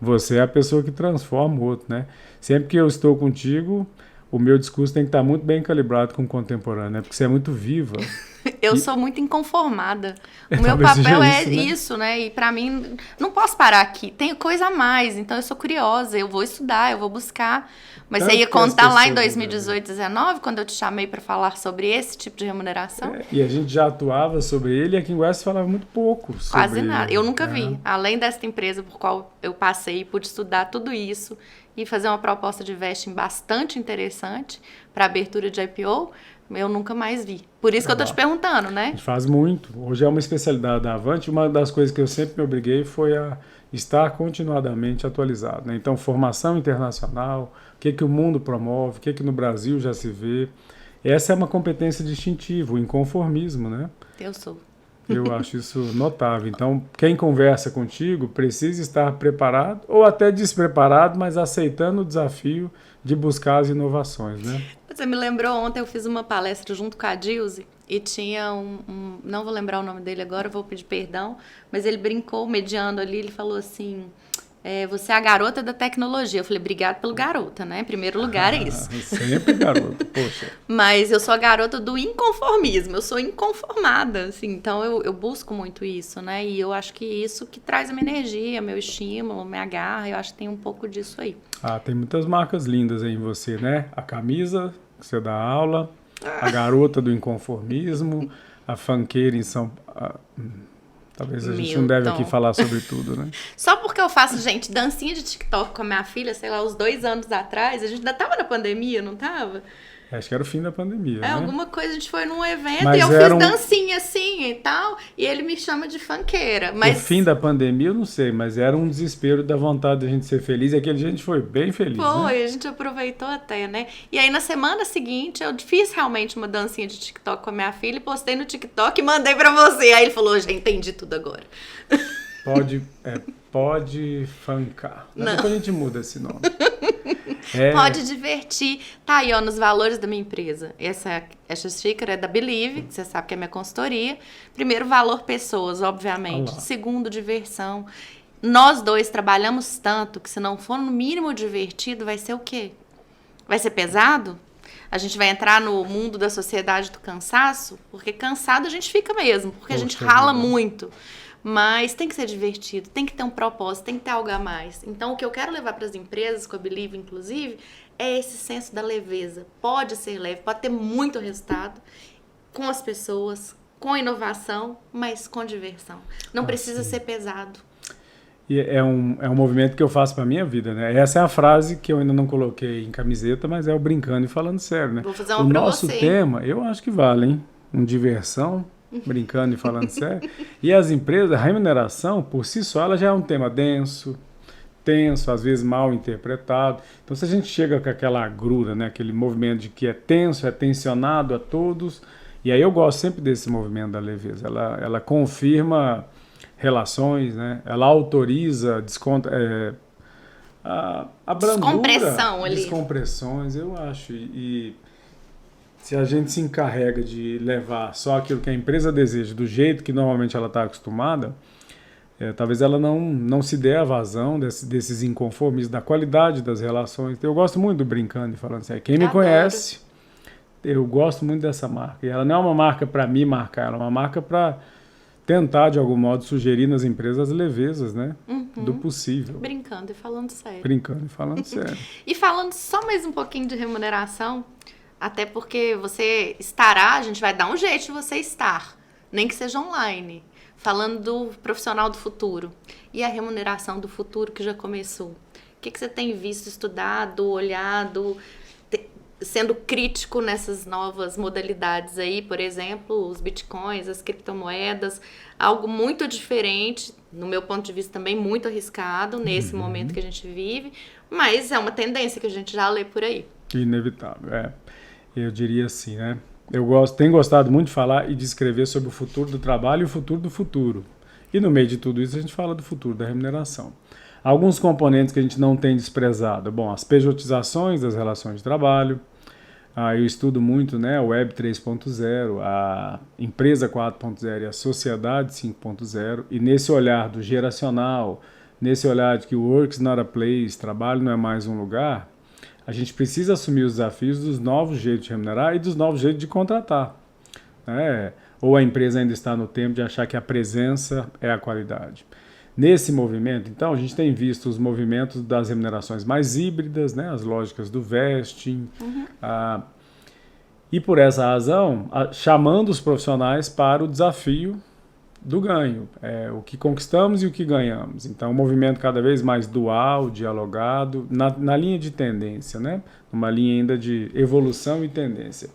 Você é a pessoa que transforma o outro, né? Sempre que eu estou contigo, o meu discurso tem que estar muito bem calibrado com o contemporâneo, né? Porque você é muito viva. Eu sou muito inconformada. O meu Talvez seja papel é isso, né? isso, né? E pra mim, não posso parar aqui. Tem coisa a mais, então eu sou curiosa, eu vou estudar, eu vou buscar. Mas Tanto você ia que as contar lá em pessoas 2018, 2019, quando eu te chamei pra falar sobre esse tipo de remuneração? E a gente já atuava sobre ele e aqui em Goiás falava muito pouco sobre Quase nada. ele, Eu nunca né? vi. Além desta empresa por qual eu passei, pude estudar tudo isso e fazer uma proposta de vesting bastante interessante para abertura de IPO, eu nunca mais vi. Por isso que eu tô te perguntando, A né? gente faz muito. Hoje é uma especialidade da Avante. Uma das coisas que eu sempre me obriguei foi a estar continuadamente atualizado, né? Então, formação internacional, o que o mundo promove, o que no Brasil já se vê. Essa é uma competência distintiva, o inconformismo, né? Eu sou. Eu acho isso notável. Então, quem conversa contigo precisa estar preparado ou até despreparado, mas aceitando o desafio de buscar as inovações, né? Você me lembrou, ontem eu fiz uma palestra junto com a Dilze e tinha não vou lembrar o nome dele agora, vou pedir perdão, mas ele brincou, mediando ali, ele falou assim, você é a garota da tecnologia. Eu falei, obrigado pelo garota, né? Em primeiro lugar é isso. Sempre garota, poxa. Mas eu sou a garota do inconformismo, eu sou inconformada, assim, então eu busco muito isso, né? E eu acho que isso que traz a minha energia, meu estímulo, minha garra, eu acho que tem um pouco disso aí. Tem muitas marcas lindas aí em você, né? A camisa que você dá aula, a garota do inconformismo, a funkeira em São Paulo. Talvez a gente não deve aqui falar sobre tudo, né? Só porque eu faço, gente, dancinha de TikTok com a minha filha, sei lá, uns 2 anos atrás, a gente ainda tava na pandemia, não tava? Acho que era o fim da pandemia, né? Alguma coisa, a gente foi num evento Mas e eu fiz dancinha assim e tal, e ele me chama de funkeira. Mas... O fim da pandemia eu não sei, mas era um desespero da vontade de a gente ser feliz, e aquele dia a gente foi bem feliz, Foi, né? a gente aproveitou até, né? E aí na semana seguinte eu fiz realmente uma dancinha de TikTok com a minha filha, postei no TikTok e mandei pra você. Aí ele falou, já entendi tudo agora. Pode funcar. Não. Depois a gente muda esse nome. Pode divertir. Tá aí, ó, nos valores da minha empresa. Essa xícara é da Believe, que você sabe que é minha consultoria. Primeiro, valor pessoas, obviamente. Olá. Segundo, diversão. Nós dois trabalhamos tanto que se não for no mínimo divertido, vai ser o quê? Vai ser pesado? A gente vai entrar no mundo da sociedade do cansaço? Porque cansado a gente fica mesmo, porque a gente rala muito. Mas tem que ser divertido, tem que ter um propósito, tem que ter algo a mais. Então, o que eu quero levar para as empresas, com a Believe, inclusive, é esse senso da leveza. Pode ser leve, pode ter muito resultado com as pessoas, com inovação, mas com diversão. Não precisa ser pesado. E é um movimento que eu faço para minha vida, né? Essa é a frase que eu ainda não coloquei em camiseta, mas é o brincando e falando sério, né? Vou fazer uma pra nosso você. tema, eu acho que vale, hein? Diversão, brincando e falando sério. E as empresas, a remuneração, por si só, ela já é um tema denso, tenso, às vezes mal interpretado. Então, se a gente chega com aquela agrura, né? Aquele movimento de que é tenso, é tensionado a todos, e aí eu gosto sempre desse movimento da leveza. Ela confirma relações, né? Ela autoriza a brandura, Descompressão ali. descompressões, eu acho. E se a gente se encarrega de levar só aquilo que a empresa deseja, do jeito que normalmente ela está acostumada, talvez ela não se dê a vazão desses inconformismos, da qualidade das relações. Eu gosto muito do brincando e falando assim. Quem me conhece, eu gosto muito dessa marca. E ela não é uma marca para me marcar, ela é uma marca para tentar, de algum modo, sugerir nas empresas levezas, né? Do possível. Brincando e falando sério. Brincando e falando sério. E falando só mais um pouquinho de remuneração, até porque você estará, a gente vai dar um jeito de você estar, nem que seja online, falando do profissional do futuro. E a remuneração do futuro que já começou. O que você tem visto, estudado, olhado, sendo crítico nessas novas modalidades aí, por exemplo, os bitcoins, as criptomoedas, algo muito diferente, no meu ponto de vista também muito arriscado nesse momento que a gente vive, mas é uma tendência que a gente já lê por aí. Inevitável, eu diria assim, né? Tenho gostado muito de falar e de escrever sobre o futuro do trabalho e o futuro do futuro. E no meio de tudo isso a gente fala do futuro da remuneração. Alguns componentes que a gente não tem desprezado. Bom, as pejotizações das relações de trabalho. Eu estudo muito, né, o Web 3.0, a empresa 4.0 e a sociedade 5.0. E nesse olhar do geracional, nesse olhar de que o work's not a place, trabalho não é mais um lugar, a gente precisa assumir os desafios dos novos jeitos de remunerar e dos novos jeitos de contratar. né? Ou a empresa ainda está no tempo de achar que a presença é a qualidade. Nesse movimento, então, a gente tem visto os movimentos das remunerações mais híbridas, né? As lógicas do vesting, e por essa razão, chamando os profissionais para o desafio do ganho, o que conquistamos e o que ganhamos. Então, um movimento cada vez mais dual, dialogado, na linha de tendência, né? Uma linha ainda de evolução e tendência.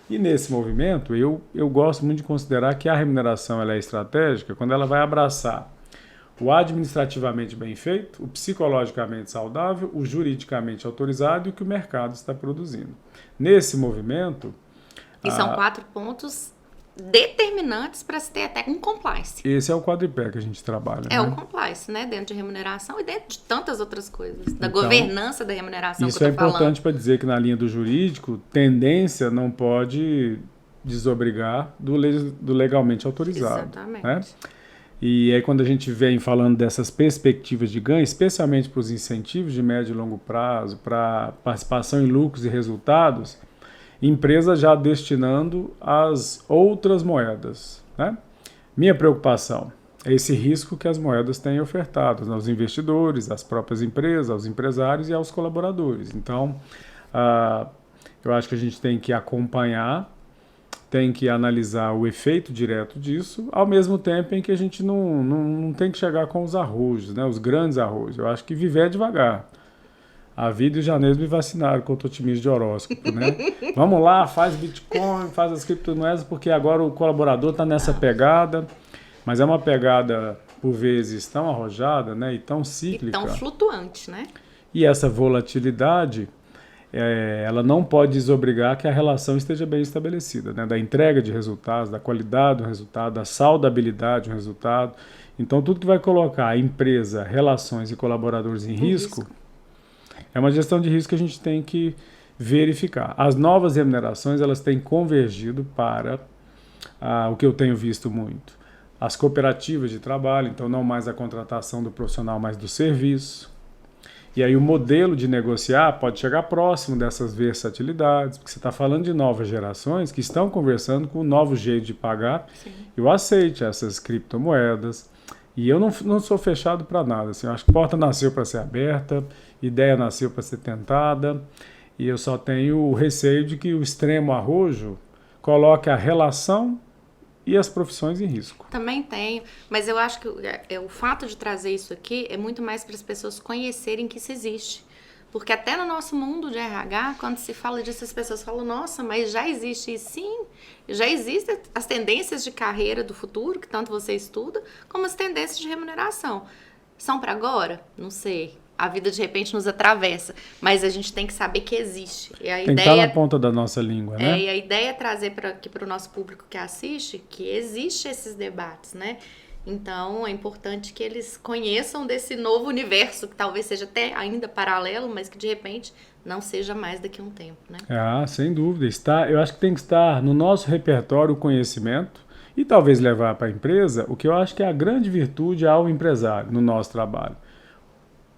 E nesse movimento, eu gosto muito de considerar que a remuneração ela é estratégica quando ela vai abraçar o administrativamente bem feito, o psicologicamente saudável, o juridicamente autorizado e o que o mercado está produzindo. Nesse movimento... E são 4 pontos determinantes para se ter até um compliance. Esse é o quadripé que a gente trabalha. É né? o compliance, né? Dentro de remuneração e dentro de tantas outras coisas. Da governança da remuneração isso que eu tô falando. Isso é importante para dizer que na linha do jurídico, tendência não pode desobrigar do legalmente autorizado. Exatamente. Né? E aí quando a gente vem falando dessas perspectivas de ganho, especialmente para os incentivos de médio e longo prazo, para participação em lucros e resultados, empresa já destinando as outras moedas. Né? Minha preocupação é esse risco que as moedas têm ofertado aos investidores, às próprias empresas, aos empresários e aos colaboradores. Então, eu acho que a gente tem que acompanhar, tem que analisar o efeito direto disso, ao mesmo tempo em que a gente não tem que chegar com os arrojos, né? Os grandes arrojos. Eu acho que viver é devagar. A vida e o janeiro me vacinaram com o otimismo de horóscopo, né? Vamos lá, faz Bitcoin, faz as criptomoedas, porque agora o colaborador está nessa pegada, mas é uma pegada, por vezes, tão arrojada, né? E tão cíclica. E tão flutuante, né? E essa volatilidade, ela não pode desobrigar que a relação esteja bem estabelecida, né? Da entrega de resultados, da qualidade do resultado, da saudabilidade do resultado. Então, tudo que vai colocar a empresa, relações e colaboradores em risco é uma gestão de risco que a gente tem que verificar. As novas remunerações elas têm convergido para o que eu tenho visto muito. As cooperativas de trabalho, então não mais a contratação do profissional, mas do serviço. E aí o modelo de negociar pode chegar próximo dessas versatilidades, porque você está falando de novas gerações que estão conversando com um novo jeito de pagar. Sim. Eu aceito essas criptomoedas. E eu não sou fechado para nada. Assim, eu acho que a porta nasceu para ser aberta, ideia nasceu para ser tentada, e eu só tenho o receio de que o extremo arrojo coloque a relação e as profissões em risco. Também tenho, mas eu acho que o fato de trazer isso aqui é muito mais para as pessoas conhecerem que isso existe. Porque até no nosso mundo de RH, quando se fala disso, as pessoas falam, nossa, mas já existe isso. Sim, já existem as tendências de carreira do futuro, que tanto você estuda, como as tendências de remuneração. São para agora? Não sei. A vida, de repente, nos atravessa. Mas a gente tem que saber que existe. E a tem que estar na ponta da nossa língua, né? E a ideia é trazer aqui para o nosso público que assiste que existe esses debates, né? Então, é importante que eles conheçam desse novo universo, que talvez seja até ainda paralelo, mas que, de repente, não seja mais daqui a um tempo, né? Sem dúvida. Eu acho que tem que estar no nosso repertório o conhecimento e talvez levar para a empresa o que eu acho que é a grande virtude ao empresário no nosso trabalho.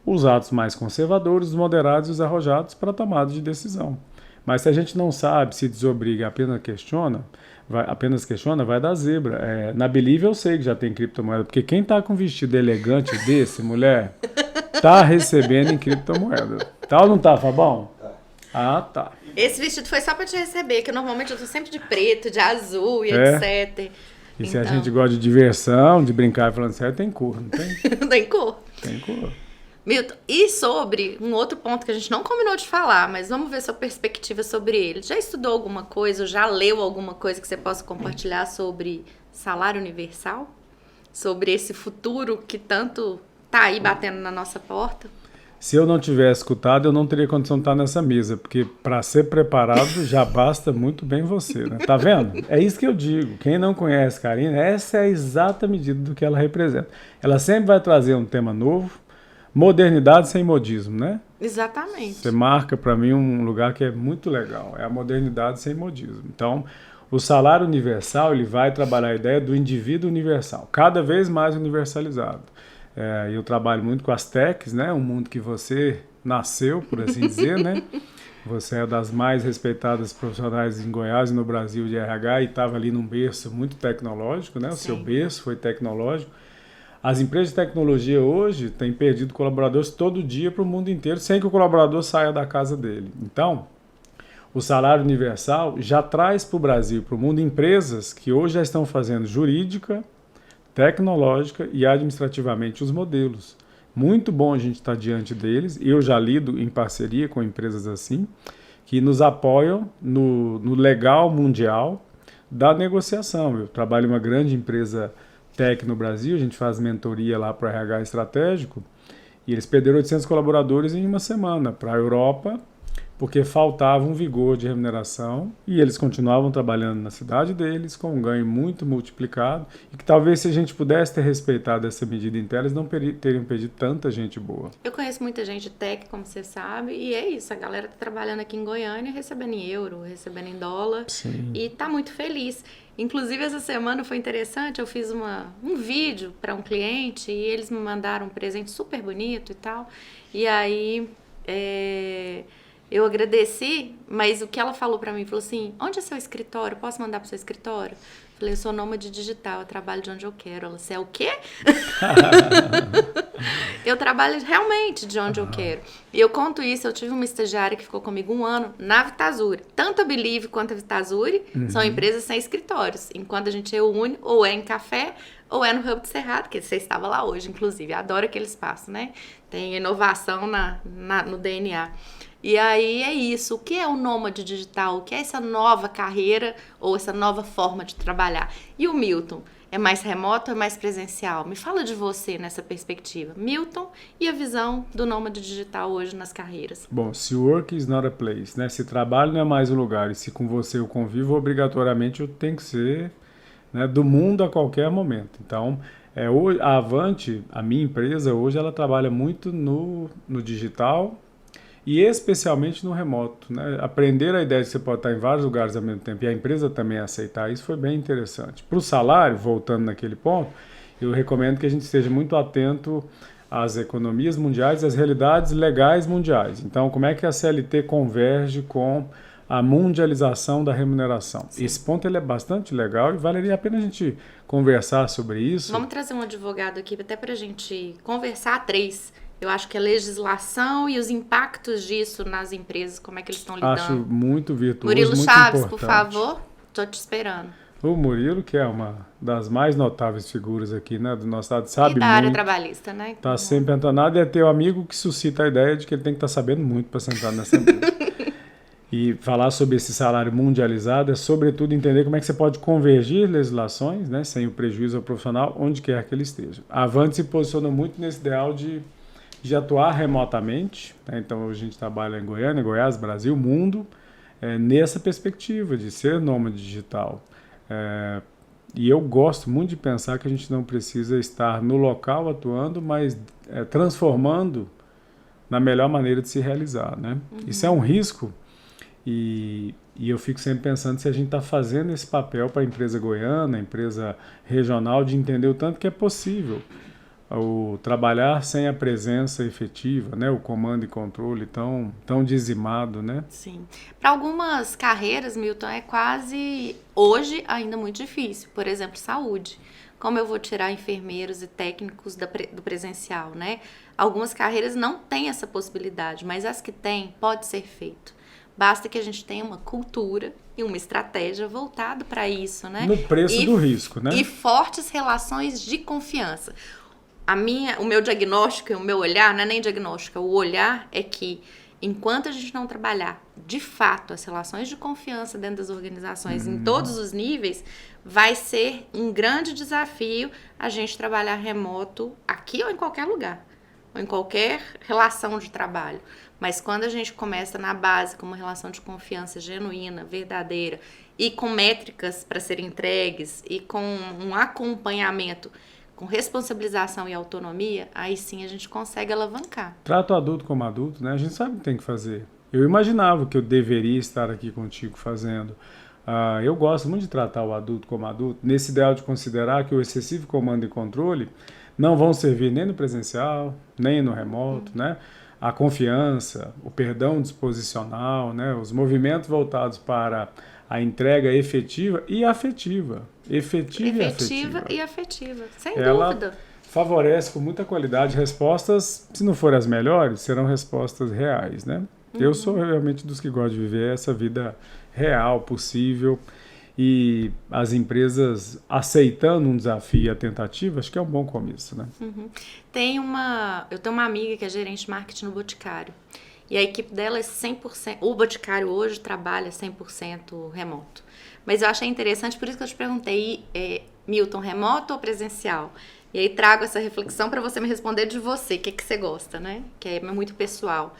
Os atos mais conservadores, os moderados e os arrojados para a tomada de decisão. Mas se a gente não sabe, se desobriga, apenas questiona, vai dar zebra. Na Believe eu sei que já tem criptomoeda, porque quem tá com vestido elegante desse, mulher, tá recebendo em criptomoeda. Tá ou não tá, Fabão? Tá. Tá. Esse vestido foi só pra te receber, que normalmente eu tô sempre de preto, de azul e etc. E se a gente gosta de diversão, de brincar falando sério, tem cor, não tem? Tem cor. Tem cor. Milton, e sobre um outro ponto que a gente não combinou de falar, mas vamos ver sua perspectiva sobre ele. Já estudou alguma coisa, ou já leu alguma coisa que você possa compartilhar sobre salário universal? Sobre esse futuro que tanto tá aí batendo na nossa porta? Se eu não tivesse escutado, eu não teria condição de estar nessa mesa, porque para ser preparado já basta muito bem você, né? Tá vendo? É isso que eu digo. Quem não conhece Karina, essa é a exata medida do que ela representa. Ela sempre vai trazer um tema novo, modernidade sem modismo, né? Exatamente. Você marca para mim um lugar que é muito legal, é a modernidade sem modismo. Então, o salário universal, ele vai trabalhar a ideia do indivíduo universal, cada vez mais universalizado. Eu trabalho muito com as techs, né? Um mundo que você nasceu, por assim dizer, né? Você é das mais respeitadas profissionais em Goiás e no Brasil de RH e estava ali num berço muito tecnológico, né? O seu berço foi tecnológico. As empresas de tecnologia hoje têm perdido colaboradores todo dia para o mundo inteiro sem que o colaborador saia da casa dele. Então, o salário universal já traz para o Brasil, para o mundo, empresas que hoje já estão fazendo jurídica, tecnológica e administrativamente os modelos. Muito bom a gente estar diante deles. Eu já lido em parceria com empresas assim, que nos apoiam no legal mundial da negociação. Eu trabalho em uma grande empresa tech no Brasil, a gente faz mentoria lá para o RH estratégico, e eles perderam 800 colaboradores em uma semana para a Europa, porque faltava um vigor de remuneração, e eles continuavam trabalhando na cidade deles, com um ganho muito multiplicado, e que talvez se a gente pudesse ter respeitado essa medida inteira, eles não teriam perdido tanta gente boa. Eu conheço muita gente tech, como você sabe, e é isso, a galera tá trabalhando aqui em Goiânia, recebendo em euro, recebendo em dólar, Sim. E tá muito feliz. Inclusive, essa semana foi interessante, eu fiz um vídeo para um cliente, e eles me mandaram um presente super bonito e tal, e aí... eu agradeci, mas o que ela falou pra mim, falou assim, onde é seu escritório? Posso mandar pro seu escritório? Falei, eu sou nômade digital, eu trabalho de onde eu quero. Ela, você é o quê? Eu trabalho realmente de onde eu quero. E eu conto isso, eu tive uma estagiária que ficou comigo 1 ano na Vitazuri. Tanto a Believe quanto a Vitazuri são empresas sem escritórios. Enquanto a gente reúne, ou é em café, ou é no Hub de Cerrado, que você estava lá hoje, inclusive. Adoro aquele espaço, né? Tem inovação no DNA. E aí é isso, o que é o nômade digital? O que é essa nova carreira ou essa nova forma de trabalhar? E o Milton, é mais remoto ou é mais presencial? Me fala de você nessa perspectiva, Milton, e a visão do nômade digital hoje nas carreiras. Bom, se work is not a place, né? Se trabalho não é mais um lugar e se com você eu convivo, obrigatoriamente eu tenho que ser, né, do mundo a qualquer momento. Então, hoje, a Avante, a minha empresa, hoje ela trabalha muito no digital, e especialmente no remoto, né? Aprender a ideia de que você pode estar em vários lugares ao mesmo tempo e a empresa também aceitar isso foi bem interessante. Para o salário, voltando naquele ponto, eu recomendo que a gente esteja muito atento às economias mundiais e às realidades legais mundiais. Então, como é que a CLT converge com a mundialização da remuneração? Sim. Esse ponto ele é bastante legal e valeria a pena a gente conversar sobre isso. Vamos trazer um advogado aqui até para a gente conversar 3. Eu acho que a legislação e os impactos disso nas empresas, como é que eles estão lidando. Acho muito virtuoso, Murilo muito Chaves, importante. por favor, estou te esperando. O Murilo, que é uma das mais notáveis figuras aqui, né, do nosso estado, sabe muito. E da área trabalhista, né? Está sempre antenado e é teu amigo que suscita a ideia de que ele tem que estar sabendo muito para sentar nessa mesa. E falar sobre esse salário mundializado é, sobretudo, entender como é que você pode convergir legislações, né, sem o prejuízo ao profissional, onde quer que ele esteja. A Avante se posiciona muito nesse ideal de atuar remotamente, né? Então a gente trabalha em Goiânia, Goiás, Brasil, mundo, nessa perspectiva de ser nômade digital. E eu gosto muito de pensar que a gente não precisa estar no local atuando, mas transformando na melhor maneira de se realizar, né? Isso é um risco e eu fico sempre pensando se a gente está fazendo esse papel para a empresa goiana, a empresa regional, de entender o tanto que é possível o trabalhar sem a presença efetiva, né? O comando e controle tão dizimado, né? Sim. Para algumas carreiras, Milton, é quase, hoje, ainda muito difícil. Por exemplo, saúde. Como eu vou tirar enfermeiros e técnicos do presencial, né? Algumas carreiras não têm essa possibilidade, mas as que têm, pode ser feito. Basta que a gente tenha uma cultura e uma estratégia voltada para isso, né? No preço do risco, né? E fortes relações de confiança. O meu diagnóstico e o meu olhar, não é nem diagnóstico, o olhar é que enquanto a gente não trabalhar de fato as relações de confiança dentro das organizações em todos os níveis, vai ser um grande desafio a gente trabalhar remoto aqui ou em qualquer lugar, ou em qualquer relação de trabalho. Mas quando a gente começa na base com uma relação de confiança genuína, verdadeira, e com métricas para serem entregues, e com um acompanhamento com responsabilização e autonomia, aí sim a gente consegue alavancar. Trata o adulto como adulto, né? A gente sabe o que tem que fazer. Eu imaginava que eu deveria estar aqui contigo fazendo. Eu gosto muito de tratar o adulto como adulto, nesse ideal de considerar que o excessivo comando e controle não vão servir nem no presencial, nem no remoto, né? a confiança, o perdão disposicional, né? Os movimentos voltados para a entrega efetiva e afetiva. Efetiva e afetiva, sem Ela dúvida. favorece com muita qualidade respostas, se não forem as melhores, serão respostas reais, né? Eu sou realmente dos que gostam de viver essa vida real, possível, e as empresas aceitando um desafio e a tentativa, acho que é um bom começo, né? Eu tenho uma amiga que é gerente de marketing no Boticário. E a equipe dela é 100%. O Boticário hoje trabalha 100% remoto. Mas eu achei interessante, por isso que eu te perguntei, Milton, remoto ou presencial? E aí trago essa reflexão para você me responder de você, o que você gosta, né? Que é muito pessoal.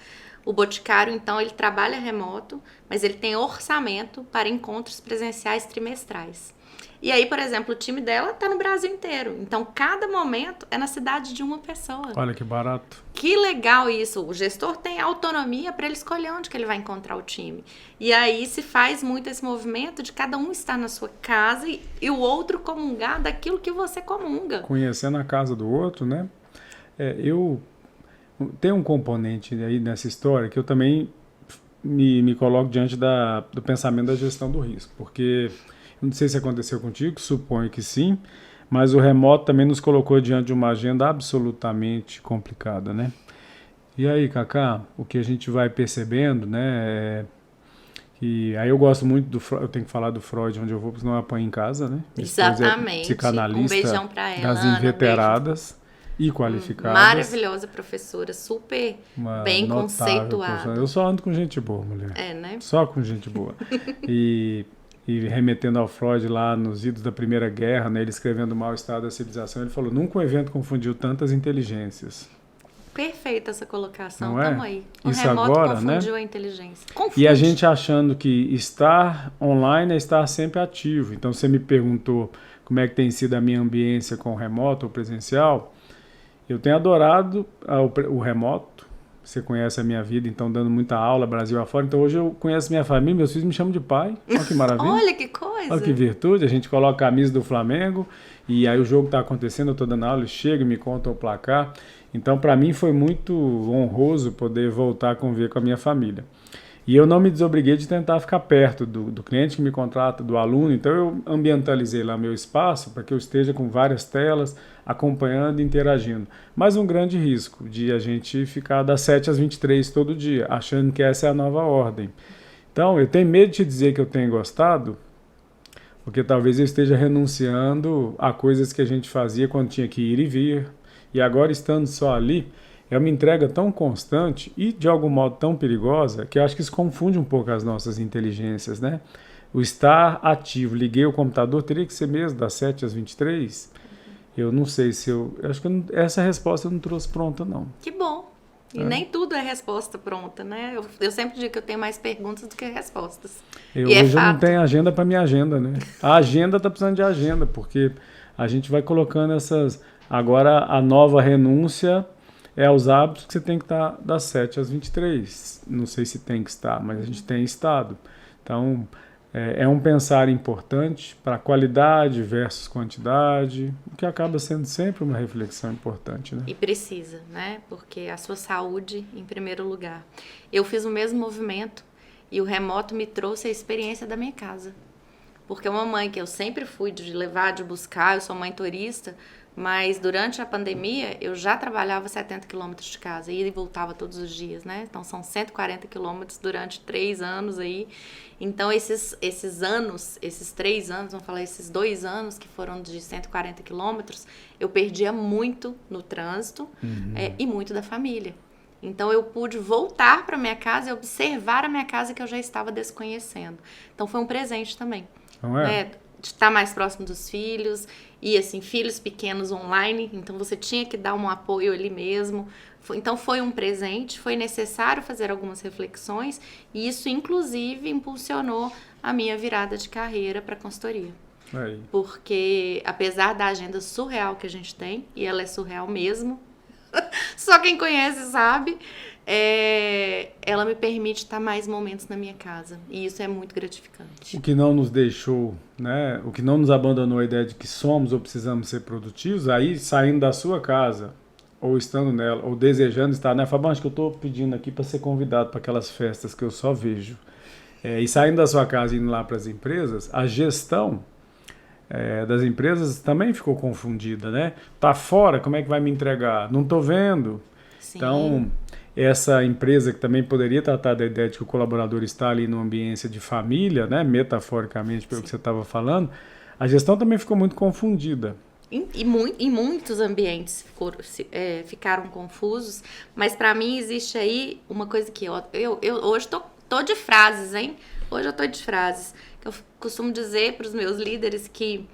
O Boticário, então, ele trabalha remoto, mas ele tem orçamento para encontros presenciais trimestrais. E aí, por exemplo, o time dela está no Brasil inteiro. Então, cada momento é na cidade de uma pessoa. Olha que barato. Que legal isso. O gestor tem autonomia para ele escolher onde que ele vai encontrar o time. E aí se faz muito esse movimento de cada um estar na sua casa e o outro comungar daquilo que você comunga. Conhecendo a casa do outro, né? Tem um componente aí nessa história que eu também me coloco diante do pensamento da gestão do risco, porque eu não sei se aconteceu contigo, suponho que sim, mas o remoto também nos colocou diante de uma agenda absolutamente complicada, né? E aí, Cacá, o que a gente vai percebendo, né, que aí eu gosto muito eu tenho que falar do Freud onde eu vou, porque senão eu apanho em casa, né? Exatamente. Psicanalista Um beijão pra ela, das Ana, inveteradas e qualificadas. Maravilhosa professora, super bem notável conceituada. Eu só ando com gente boa, mulher. Né? Só com gente boa. E remetendo ao Freud lá nos idos da Primeira Guerra, né, ele escrevendo o Mal Estado da Civilização, ele falou, nunca um evento confundiu tantas inteligências. Perfeita essa colocação, não é? Tamo aí. O Isso remoto agora, confundiu né? a inteligência. Confunde. E a gente achando que estar online é estar sempre ativo. Então você me perguntou como é que tem sido a minha ambiência com o remoto ou presencial. Eu tenho adorado o remoto. Você conhece a minha vida, então dando muita aula Brasil afora. Então hoje eu conheço minha família, meus filhos me chamam de pai. Olha que maravilha. Olha que coisa. Olha que virtude. A gente coloca a camisa do Flamengo e aí o jogo está acontecendo, eu estou dando aula, eles chegam e me contam o placar. Então para mim foi muito honroso poder voltar a conviver com a minha família. E eu não me desobriguei de tentar ficar perto do cliente que me contrata, do aluno. Então eu ambientalizei lá meu espaço para que eu esteja com várias telas, acompanhando e interagindo. Mas um grande risco de a gente ficar das 7 às 23 todo dia, achando que essa é a nova ordem. Então eu tenho medo de te dizer que eu tenho gostado, porque talvez eu esteja renunciando a coisas que a gente fazia quando tinha que ir e vir. E agora estando só ali, é uma entrega tão constante e de algum modo tão perigosa que eu acho que isso confunde um pouco as nossas inteligências, né? O estar ativo, liguei o computador, teria que ser mesmo das 7 às 23? Eu não sei se eu acho que essa resposta eu não trouxe pronta, não. Que bom. E nem tudo é resposta pronta, né? Eu sempre digo que eu tenho mais perguntas do que respostas. Hoje eu não tenho agenda para minha agenda, né? A agenda está precisando de agenda, porque a gente vai colocando essas... Agora a nova renúncia é aos hábitos que você tem que estar das 7 às 23. Não sei se tem que estar, mas a gente tem estado. Então, é um pensar importante para qualidade versus quantidade, o que acaba sendo sempre uma reflexão importante, né? E precisa, né? Porque a sua saúde em primeiro lugar. Eu fiz o mesmo movimento e o remoto me trouxe a experiência da minha casa. Porque uma mãe que eu sempre fui de levar, de buscar, eu sou mãe turista, mas durante a pandemia eu já trabalhava 70 quilômetros de casa, ia e voltava todos os dias, né? Então são 140 quilômetros durante 3 anos aí. Então esses anos, esses 3 anos, vamos falar esses 2 anos que foram de 140 quilômetros, eu perdia muito no trânsito e muito da família. Então eu pude voltar para minha casa e observar a minha casa que eu já estava desconhecendo. Então foi um presente também. Não é? Né? De estar mais próximo dos filhos e assim, filhos pequenos online, então você tinha que dar um apoio ali mesmo. Então foi um presente, foi necessário fazer algumas reflexões e isso inclusive impulsionou a minha virada de carreira para a consultoria. Aí. Porque apesar da agenda surreal que a gente tem, e ela é surreal mesmo, só quem conhece sabe, ela me permite estar mais momentos na minha casa. E isso é muito gratificante. O que não nos deixou, né? O que não nos abandonou a ideia de que somos ou precisamos ser produtivos, aí saindo da sua casa, ou estando nela, ou desejando estar, né? Fala, acho que eu estou pedindo aqui para ser convidado para aquelas festas que eu só vejo. E saindo da sua casa e indo lá para as empresas, a gestão das empresas também ficou confundida, né? Tá fora, como é que vai me entregar? Não estou vendo. Sim. Então, essa empresa que também poderia tratar da ideia de que o colaborador está ali numa ambiência de família, né? Metaforicamente, pelo que você estava falando, a gestão também ficou muito confundida. Em muitos ambientes ficaram confusos, mas para mim existe aí uma coisa que eu hoje tô de frases, hein? Hoje eu tô de frases. Eu costumo dizer para os meus líderes que,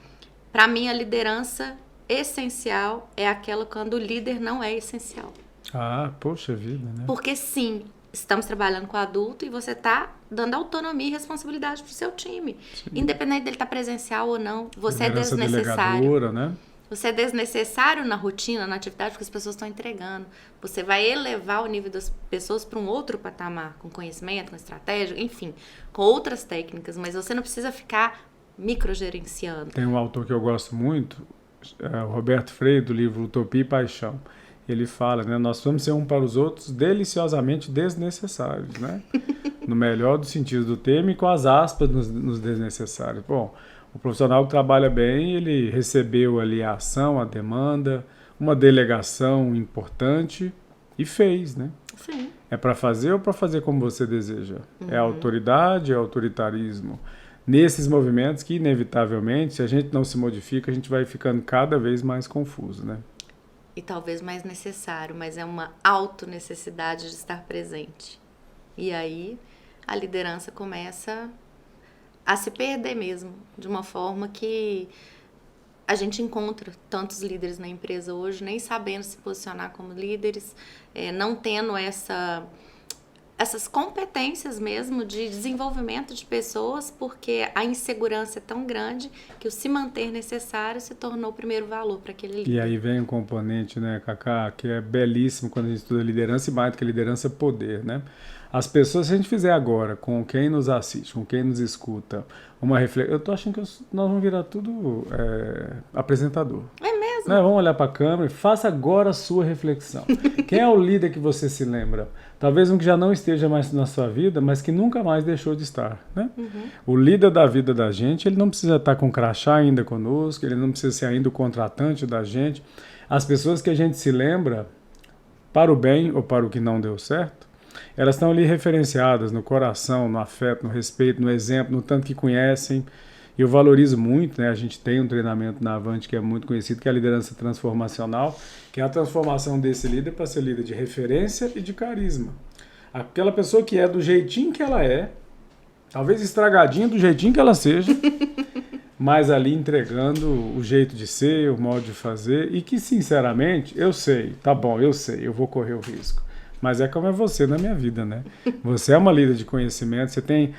para mim, a liderança essencial é aquela quando o líder não é essencial. Ah, poxa vida, né? Porque sim, estamos trabalhando com adulto e você está dando autonomia e responsabilidade para o seu time. Sim. Independente dele estar presencial ou não, você liderança é desnecessário. Né? Você é desnecessário na rotina, na atividade que as pessoas estão entregando. Você vai elevar o nível das pessoas para um outro patamar, com conhecimento, com estratégia, enfim, com outras técnicas, mas você não precisa ficar microgerenciando. Tem um autor que eu gosto muito, o Roberto Freire, do livro Utopia e Paixão. Ele fala, né, nós vamos ser um para os outros deliciosamente desnecessários, né? No melhor dos sentidos do termo e com as aspas nos desnecessários. Bom, o profissional que trabalha bem, ele recebeu ali a ação, a demanda, uma delegação importante e fez, né? Sim. É para fazer ou para fazer como você deseja? É autoridade, é autoritarismo? Nesses movimentos que, inevitavelmente, se a gente não se modifica, a gente vai ficando cada vez mais confuso, né? E talvez mais necessário, mas é uma auto-necessidade de estar presente. E aí a liderança começa a se perder mesmo, de uma forma que a gente encontra tantos líderes na empresa hoje, nem sabendo se posicionar como líderes, não tendo essas competências mesmo de desenvolvimento de pessoas, porque a insegurança é tão grande que o se manter necessário se tornou o primeiro valor para aquele líder. E aí vem um componente, né, Cacá, que é belíssimo quando a gente estuda liderança, e mais do que liderança, poder, né? As pessoas, se a gente fizer agora, com quem nos assiste, com quem nos escuta, uma reflexão, eu tô achando que nós vamos virar tudo apresentador. É mesmo? Né? Vamos olhar para a câmera e faça agora a sua reflexão. Quem é o líder que você se lembra? Talvez um que já não esteja mais na sua vida, mas que nunca mais deixou de estar, né? O líder da vida da gente, ele não precisa estar com crachá ainda conosco, ele não precisa ser ainda o contratante da gente. As pessoas que a gente se lembra, para o bem ou para o que não deu certo, elas estão ali referenciadas no coração, no afeto, no respeito, no exemplo, no tanto que conhecem. E eu valorizo muito, né? A gente tem um treinamento na Avante que é muito conhecido, que é a liderança transformacional, que é a transformação desse líder para ser líder de referência e de carisma. Aquela pessoa que é do jeitinho que ela é, talvez estragadinha do jeitinho que ela seja, mas ali entregando o jeito de ser, o modo de fazer, e que, sinceramente, eu sei, tá bom, eu sei, eu vou correr o risco. Mas é como é você na minha vida, né? Você é uma líder de conhecimento, você tem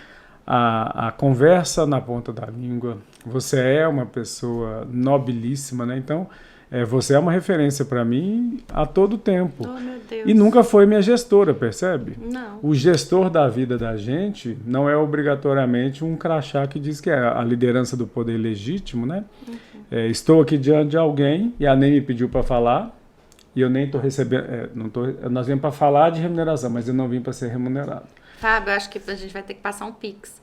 a conversa na ponta da língua, você é uma pessoa nobilíssima, né? Então, você é uma referência para mim a todo tempo. Oh, meu Deus. E nunca foi minha gestora, percebe? Não. O gestor da vida da gente não é obrigatoriamente um crachá que diz que é a liderança do poder legítimo, né? Estou aqui diante de alguém e a NEM me pediu para falar e eu nem estou recebendo... nós viemos para falar de remuneração, mas eu não vim para ser remunerado. Fábio, eu acho que a gente vai ter que passar um Pix.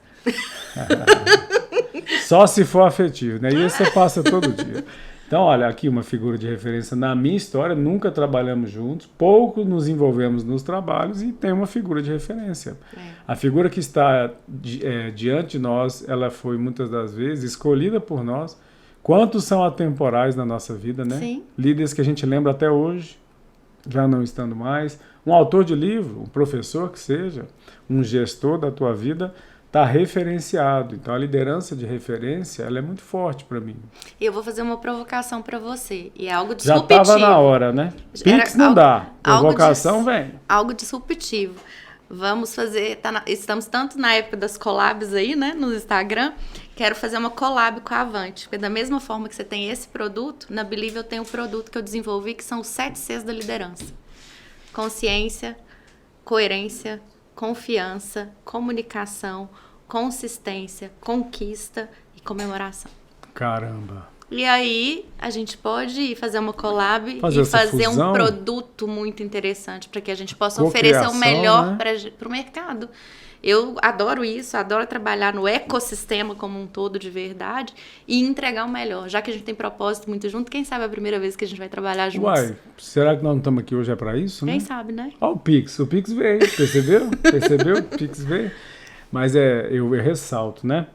Só se for afetivo, né? E isso você passa todo dia. Então, olha, aqui uma figura de referência na minha história, nunca trabalhamos juntos, pouco nos envolvemos nos trabalhos e tem uma figura de referência. A figura que está diante de nós, ela foi muitas das vezes escolhida por nós. Quantos são atemporais na nossa vida, né? Sim. Líderes que a gente lembra até hoje, já não estando mais. Um autor de livro, um professor que seja, um gestor da tua vida, está referenciado. Então, a liderança de referência, ela é muito forte para mim. Eu vou fazer uma provocação para você. E é algo disruptivo. Já estava na hora, né? Pix não dá. Provocação vem. Algo disruptivo. Vamos fazer... estamos tanto na época das collabs aí, né? No Instagram. Quero fazer uma collab com a Avante. Porque da mesma forma que você tem esse produto, na Believe eu tenho um produto que eu desenvolvi, que são os 7 Cs da liderança. Consciência, coerência, confiança, comunicação, consistência, conquista e comemoração. Caramba. E aí a gente pode ir fazer uma collab Fazer e essa fazer fusão. um produto muito interessante para que a gente possa Cocriação, oferecer o melhor né? para o mercado. Eu adoro isso, adoro trabalhar no ecossistema como um todo de verdade e entregar o melhor. Já que a gente tem propósito muito junto, quem sabe é a primeira vez que a gente vai trabalhar juntos? Uai, será que nós não estamos aqui hoje é para isso, Quem né? sabe, né? Ó, o Pix veio, percebeu? Percebeu? O Pix veio. Mas eu ressalto, né?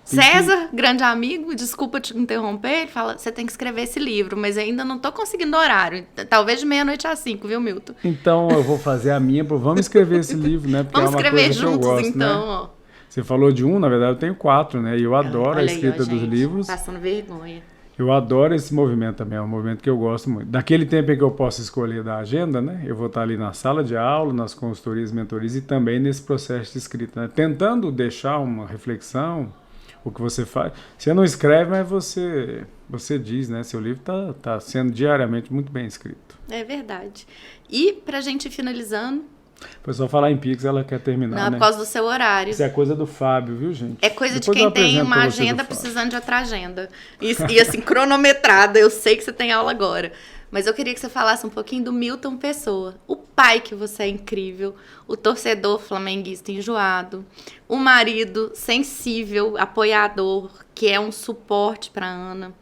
César, grande amigo, desculpa te interromper, ele fala, você tem que escrever esse livro, mas ainda não tô conseguindo horário. Talvez de meia-noite às 5, viu, Milton? Então eu vou fazer a minha, vamos escrever esse livro, né? Porque Vamos é uma escrever coisa que eu juntos, gosto, então, né? ó. Você falou de um, na verdade eu tenho 4, né? E eu adoro a Olha aí, escrita ó, dos gente, livros. passando vergonha. Eu adoro esse movimento também, é um movimento que eu gosto muito. Daquele tempo em que eu posso escolher da agenda, né? Eu vou estar ali na sala de aula, nas consultorias, mentorias e também nesse processo de escrita, né? Tentando deixar uma reflexão, o que você faz. Você não escreve, mas você diz, né? Seu livro tá sendo diariamente muito bem escrito. É verdade. E pra gente ir finalizando, O pessoal falar em Pix, ela quer terminar, não, né? por causa do seu horário. Isso é coisa do Fábio, viu, gente? É coisa Depois de eu quem tem apresento uma pra você do agenda Fábio. precisando de outra agenda. E assim, cronometrada. Eu sei que você tem aula agora. Mas eu queria que você falasse um pouquinho do Milton Pessoa. O pai que você é incrível, o torcedor flamenguista enjoado, o marido sensível, apoiador, que é um suporte para Ana.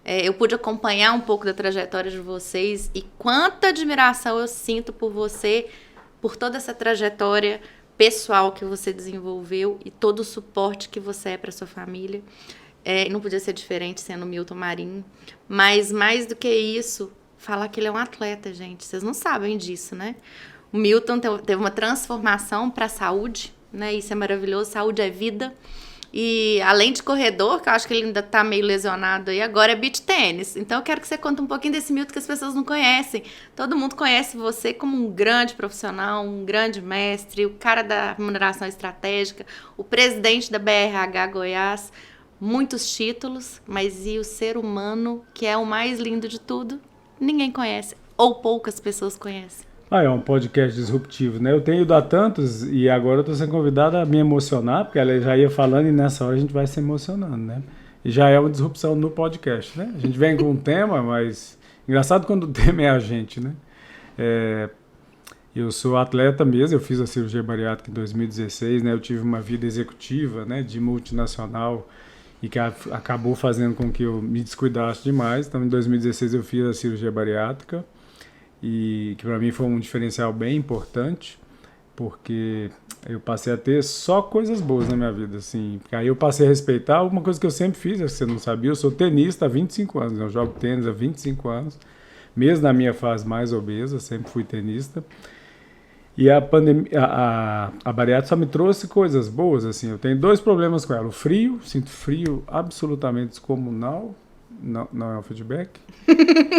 Eu pude acompanhar um pouco da trajetória de vocês e quanta admiração eu sinto por você, por toda essa trajetória pessoal que você desenvolveu e todo o suporte que você é para sua família. Não podia ser diferente sendo Milton Marinho. Mas mais do que isso, falar que ele é um atleta, gente. Vocês não sabem disso, né? O Milton teve uma transformação para a saúde, né? Isso é maravilhoso. Saúde é vida. E além de corredor, que eu acho que ele ainda tá meio lesionado aí, agora é beach tênis. Então eu quero que você conte um pouquinho desse Milton que as pessoas não conhecem. Todo mundo conhece você como um grande profissional, um grande mestre, o cara da remuneração estratégica, o presidente da BRH Goiás, muitos títulos, mas e o ser humano, que é o mais lindo de tudo, ninguém conhece, ou poucas pessoas conhecem. É um podcast disruptivo, né? Eu tenho ido a tantos e agora eu tô sendo convidada a me emocionar, porque ela já ia falando e nessa hora a gente vai se emocionando, né? E já é uma disrupção no podcast, né? A gente vem com um tema, mas engraçado quando o tema é a gente, né? Eu sou atleta mesmo, eu fiz a cirurgia bariátrica em 2016, né? Eu tive uma vida executiva, né? De multinacional e que acabou fazendo com que eu me descuidasse demais. Então, em 2016 eu fiz a cirurgia bariátrica. E que para mim foi um diferencial bem importante, porque eu passei a ter só coisas boas na minha vida, assim. Aí eu passei a respeitar uma coisa que eu sempre fiz, que você não sabia, eu sou tenista há 25 anos, eu jogo tênis há 25 anos, mesmo na minha fase mais obesa, sempre fui tenista. E a bariátrica só me trouxe coisas boas, assim. Eu tenho 2 problemas com ela, o frio, sinto frio absolutamente descomunal, não é um feedback.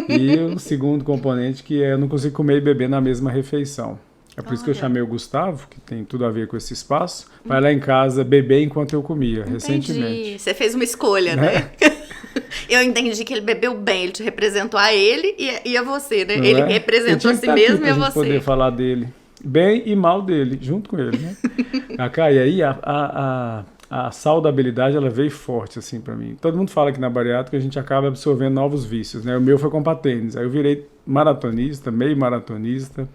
E o segundo componente que eu não consigo comer e beber na mesma refeição. É por isso que eu chamei o Gustavo, que tem tudo a ver com esse espaço, vai lá em casa beber enquanto eu comia, recentemente. Você fez uma escolha, né? Eu entendi que ele bebeu bem, ele te representou a ele e a você, né? Não ele é? representou a Ele si tinha que estar mesmo aqui e a pra gente você. poder falar dele, bem e mal dele, junto com ele, né? Cacá, e aí a saudabilidade, ela veio forte, assim, pra mim. Todo mundo fala que na bariátrica a gente acaba absorvendo novos vícios, né? O meu foi com patênis. Aí eu virei maratonista, meio maratonista.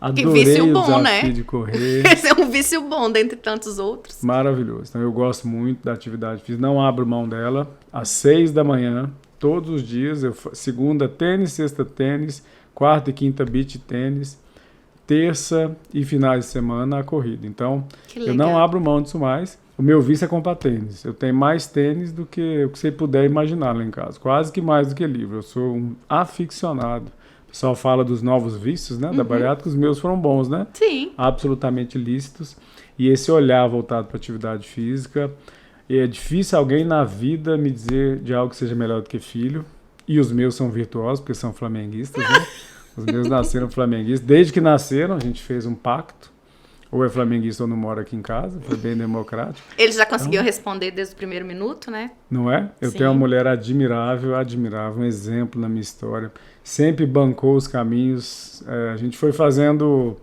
Adorei vício o bom, desafio né? de correr. Esse é um vício bom, dentre tantos outros. Maravilhoso. Então eu gosto muito da atividade física, não abro mão dela. Às 6 da manhã, todos os dias, segunda tênis, sexta tênis, quarta e quinta beach tênis, terça e finais de semana a corrida. Então, eu não abro mão disso mais. O meu vício é comprar tênis. Eu tenho mais tênis do que o que você puder imaginar lá em casa. Quase que mais do que livro. Eu sou um aficionado. O pessoal fala dos novos vícios, né? Da bariátrica, os meus foram bons, né? Sim. Absolutamente lícitos. E esse olhar voltado para atividade física. E é difícil alguém na vida me dizer de algo que seja melhor do que filho. E os meus são virtuosos, porque são flamenguistas, né? Os meus nasceram flamenguistas. Desde que nasceram, a gente fez um pacto. Ou é flamenguista ou não mora aqui em casa. Foi bem democrático. Eles já conseguiram responder desde o primeiro minuto, né? Não é? Eu Sim. tenho uma mulher admirável, um exemplo na minha história. Sempre bancou os caminhos. A gente foi fazendo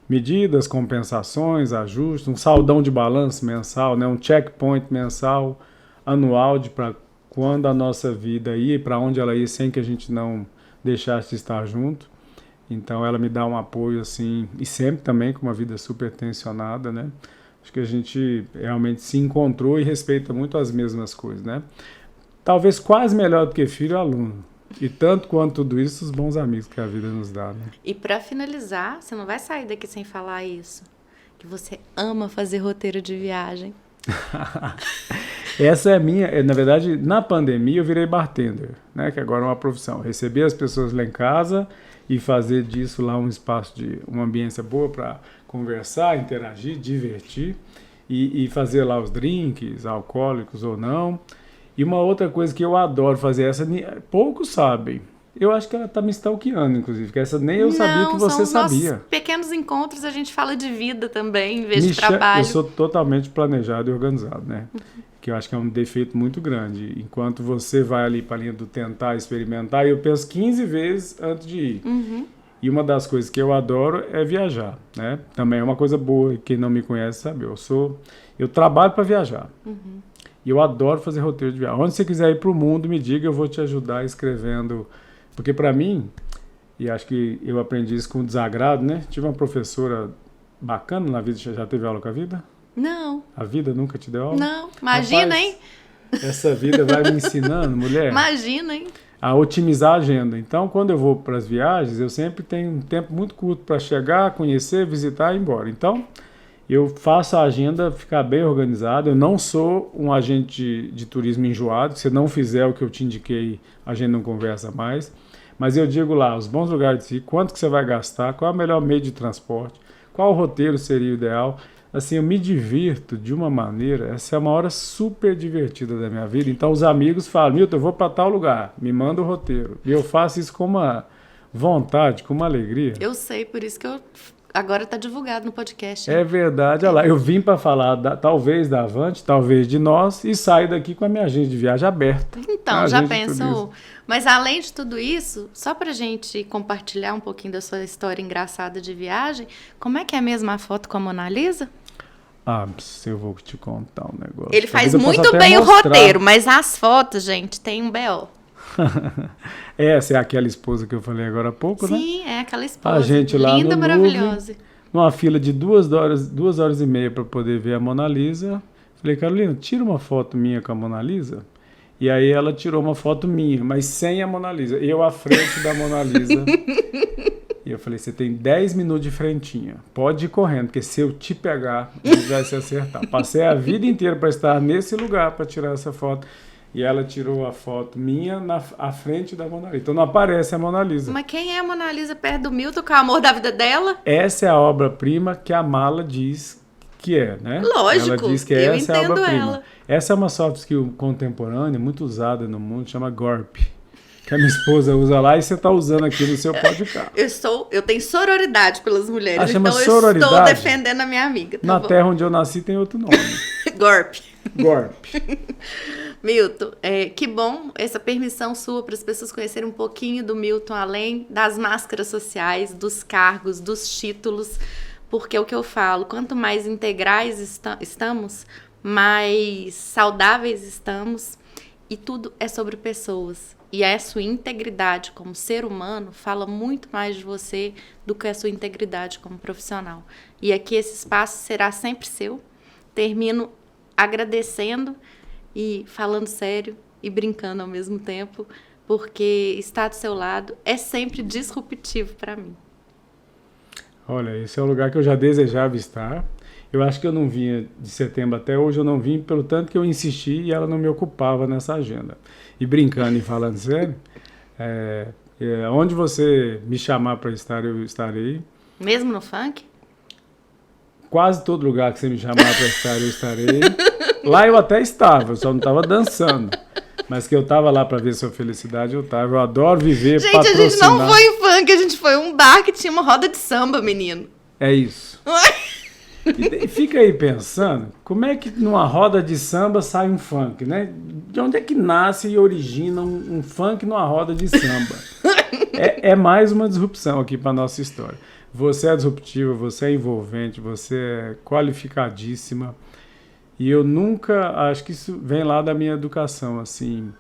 medidas, compensações, ajustes, um saldão de balanço mensal, né? Um checkpoint mensal, anual, para quando a nossa vida ia, para onde ela ia, sem que a gente não deixasse de estar junto. Então ela me dá um apoio assim, e sempre também com uma vida super tensionada, né? Acho que a gente realmente se encontrou e respeita muito as mesmas coisas, né? Talvez quase melhor do que filho e aluno. E tanto quanto tudo isso, os bons amigos que a vida nos dá, né? E para finalizar, você não vai sair daqui sem falar isso, que você ama fazer roteiro de viagem. Essa é a minha, na verdade, na pandemia eu virei bartender, né? Que agora é uma profissão. Receber as pessoas lá em casa e fazer disso lá um espaço de uma ambiência boa para conversar, interagir, divertir e fazer lá os drinks, alcoólicos ou não. E uma outra coisa que eu adoro fazer, essa poucos sabem. Eu acho que ela tá me stalkeando, inclusive, que essa nem eu sabia que você sabia. Nossos pequenos encontros, a gente fala de vida também, em vez de trabalho. Eu sou totalmente planejado e organizado, né? Que eu acho que é um defeito muito grande. Enquanto você vai ali para a linha do tentar, experimentar, eu penso 15 vezes antes de ir. E uma das coisas que eu adoro é viajar, né? Também é uma coisa boa, e quem não me conhece sabe, eu trabalho para viajar. E eu adoro fazer roteiro de viagem. Onde você quiser ir para o mundo, me diga, eu vou te ajudar escrevendo. Porque para mim, e acho que eu aprendi isso com desagrado, né? Tive uma professora bacana na vida, já teve aula com a vida? Não. A vida nunca te deu aula? Não, imagina, Rapaz, hein? Essa vida vai me ensinando, mulher, Imagina, hein? a otimizar a agenda. Então, quando eu vou para as viagens, eu sempre tenho um tempo muito curto para chegar, conhecer, visitar e ir embora. Então, eu faço a agenda ficar bem organizada. Eu não sou um agente de turismo enjoado. Se não fizer o que eu te indiquei, a gente não conversa mais. Mas eu digo lá, os bons lugares de ir, quanto que você vai gastar, qual é o melhor meio de transporte, qual roteiro seria o ideal. Assim, eu me divirto de uma maneira, essa é uma hora super divertida da minha vida. Então, os amigos falam, Milton, eu vou para tal lugar, me manda o roteiro. E eu faço isso com uma vontade, com uma alegria. Eu sei, por isso que agora está divulgado no podcast. É verdade, olha lá, eu vim para falar talvez da Avante, talvez de nós, e saio daqui com a minha agenda de viagem aberta. Então, já pensou? Mas além de tudo isso, só pra gente compartilhar um pouquinho da sua história engraçada de viagem, como é que é mesmo a foto com a Mona Lisa? Ah, eu vou te contar um negócio. Ele faz muito bem o roteiro, mas as fotos, gente, tem um B.O. Essa é aquela esposa que eu falei agora há pouco, né? Sim, é aquela esposa. A gente lá linda, no maravilhosa. Louvre, numa fila de 2 horas e meia para poder ver a Mona Lisa. Falei, Carolina, tira uma foto minha com a Mona Lisa. E aí ela tirou uma foto minha, mas sem a Mona Lisa. Eu à frente da Mona Lisa. E eu falei, você tem 10 minutos de frentinha. Pode ir correndo, porque se eu te pegar, a gente vai se acertar. Passei a vida inteira para estar nesse lugar para tirar essa foto. E ela tirou a foto minha à frente da Mona Lisa. Então não aparece a Mona Lisa. Mas quem é a Mona Lisa perto do Milton, com o amor da vida dela? Essa é a obra-prima que a Mala diz que é, né? Lógico, ela diz que eu essa é a entendo obra-prima. ela. Essa é uma soft skill contemporânea, muito usada no mundo, chama GORP. Que a minha esposa usa lá e você está usando aqui no seu podcast. Eu tenho sororidade pelas mulheres, chama então sororidade? Eu estou defendendo a minha amiga. Tá Na bom? terra onde eu nasci tem outro nome. GORP. GORP. Milton, que bom essa permissão sua para as pessoas conhecerem um pouquinho do Milton, além das máscaras sociais, dos cargos, dos títulos, porque é o que eu falo, quanto mais integrais estamos, mais saudáveis estamos, e tudo é sobre pessoas. E a sua integridade como ser humano fala muito mais de você do que a sua integridade como profissional. E aqui esse espaço será sempre seu. Termino agradecendo e falando sério e brincando ao mesmo tempo, porque estar do seu lado é sempre disruptivo para mim. Olha, esse é o lugar que eu já desejava estar. Eu acho que eu não vinha de setembro até hoje, eu não vim pelo tanto que eu insisti e ela não me ocupava nessa agenda. E brincando e falando sério, onde você me chamar para estar, eu estarei. Mesmo no funk? Quase todo lugar que você me chamar para estar, eu estarei. Lá eu até estava, eu só não estava dançando. Mas que eu estava lá para ver sua felicidade, eu estava. Eu adoro viver, gente, patrocinar. A gente não foi em funk, a gente foi em um bar que tinha uma roda de samba, menino. É isso. E fica aí pensando, como é que numa roda de samba sai um funk, né? De onde é que nasce e origina um funk numa roda de samba? É mais uma disrupção aqui para nossa história. Você é disruptiva, você é envolvente, você é qualificadíssima. E eu nunca, acho que isso vem lá da minha educação, assim.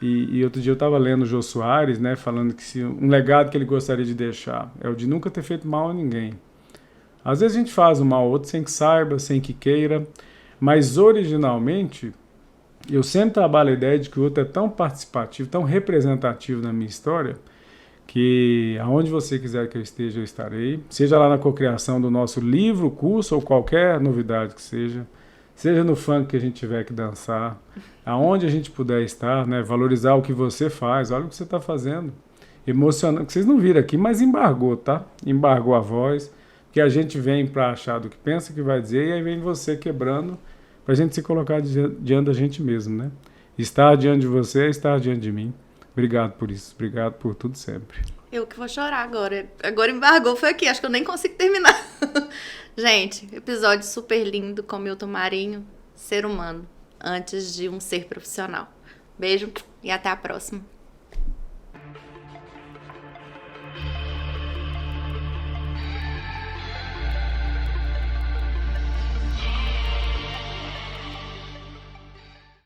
E outro dia eu estava lendo o Jô Soares, né, falando que um legado que ele gostaria de deixar é o de nunca ter feito mal a ninguém. Às vezes a gente faz o mal ao outro sem que saiba, sem que queira, mas originalmente eu sempre trabalho a ideia de que o outro é tão participativo, tão representativo na minha história, que aonde você quiser que eu esteja, eu estarei. Seja lá na cocriação do nosso livro, curso ou qualquer novidade que seja. Seja no funk que a gente tiver que dançar. Aonde a gente puder estar, né? Valorizar o que você faz. Olha o que você está fazendo. Emocionante. Vocês não viram aqui, mas embargou, tá? Embargou a voz. Que a gente vem para achar do que pensa que vai dizer. E aí vem você quebrando para a gente se colocar diante da gente mesmo, né? Estar diante de você é estar diante de mim. Obrigado por isso. Obrigado por tudo sempre. Eu que vou chorar agora. Agora embargou, foi aqui. Acho que eu nem consigo terminar. Gente, episódio super lindo com Milton Marinho, ser humano, antes de um ser profissional. Beijo e até a próxima.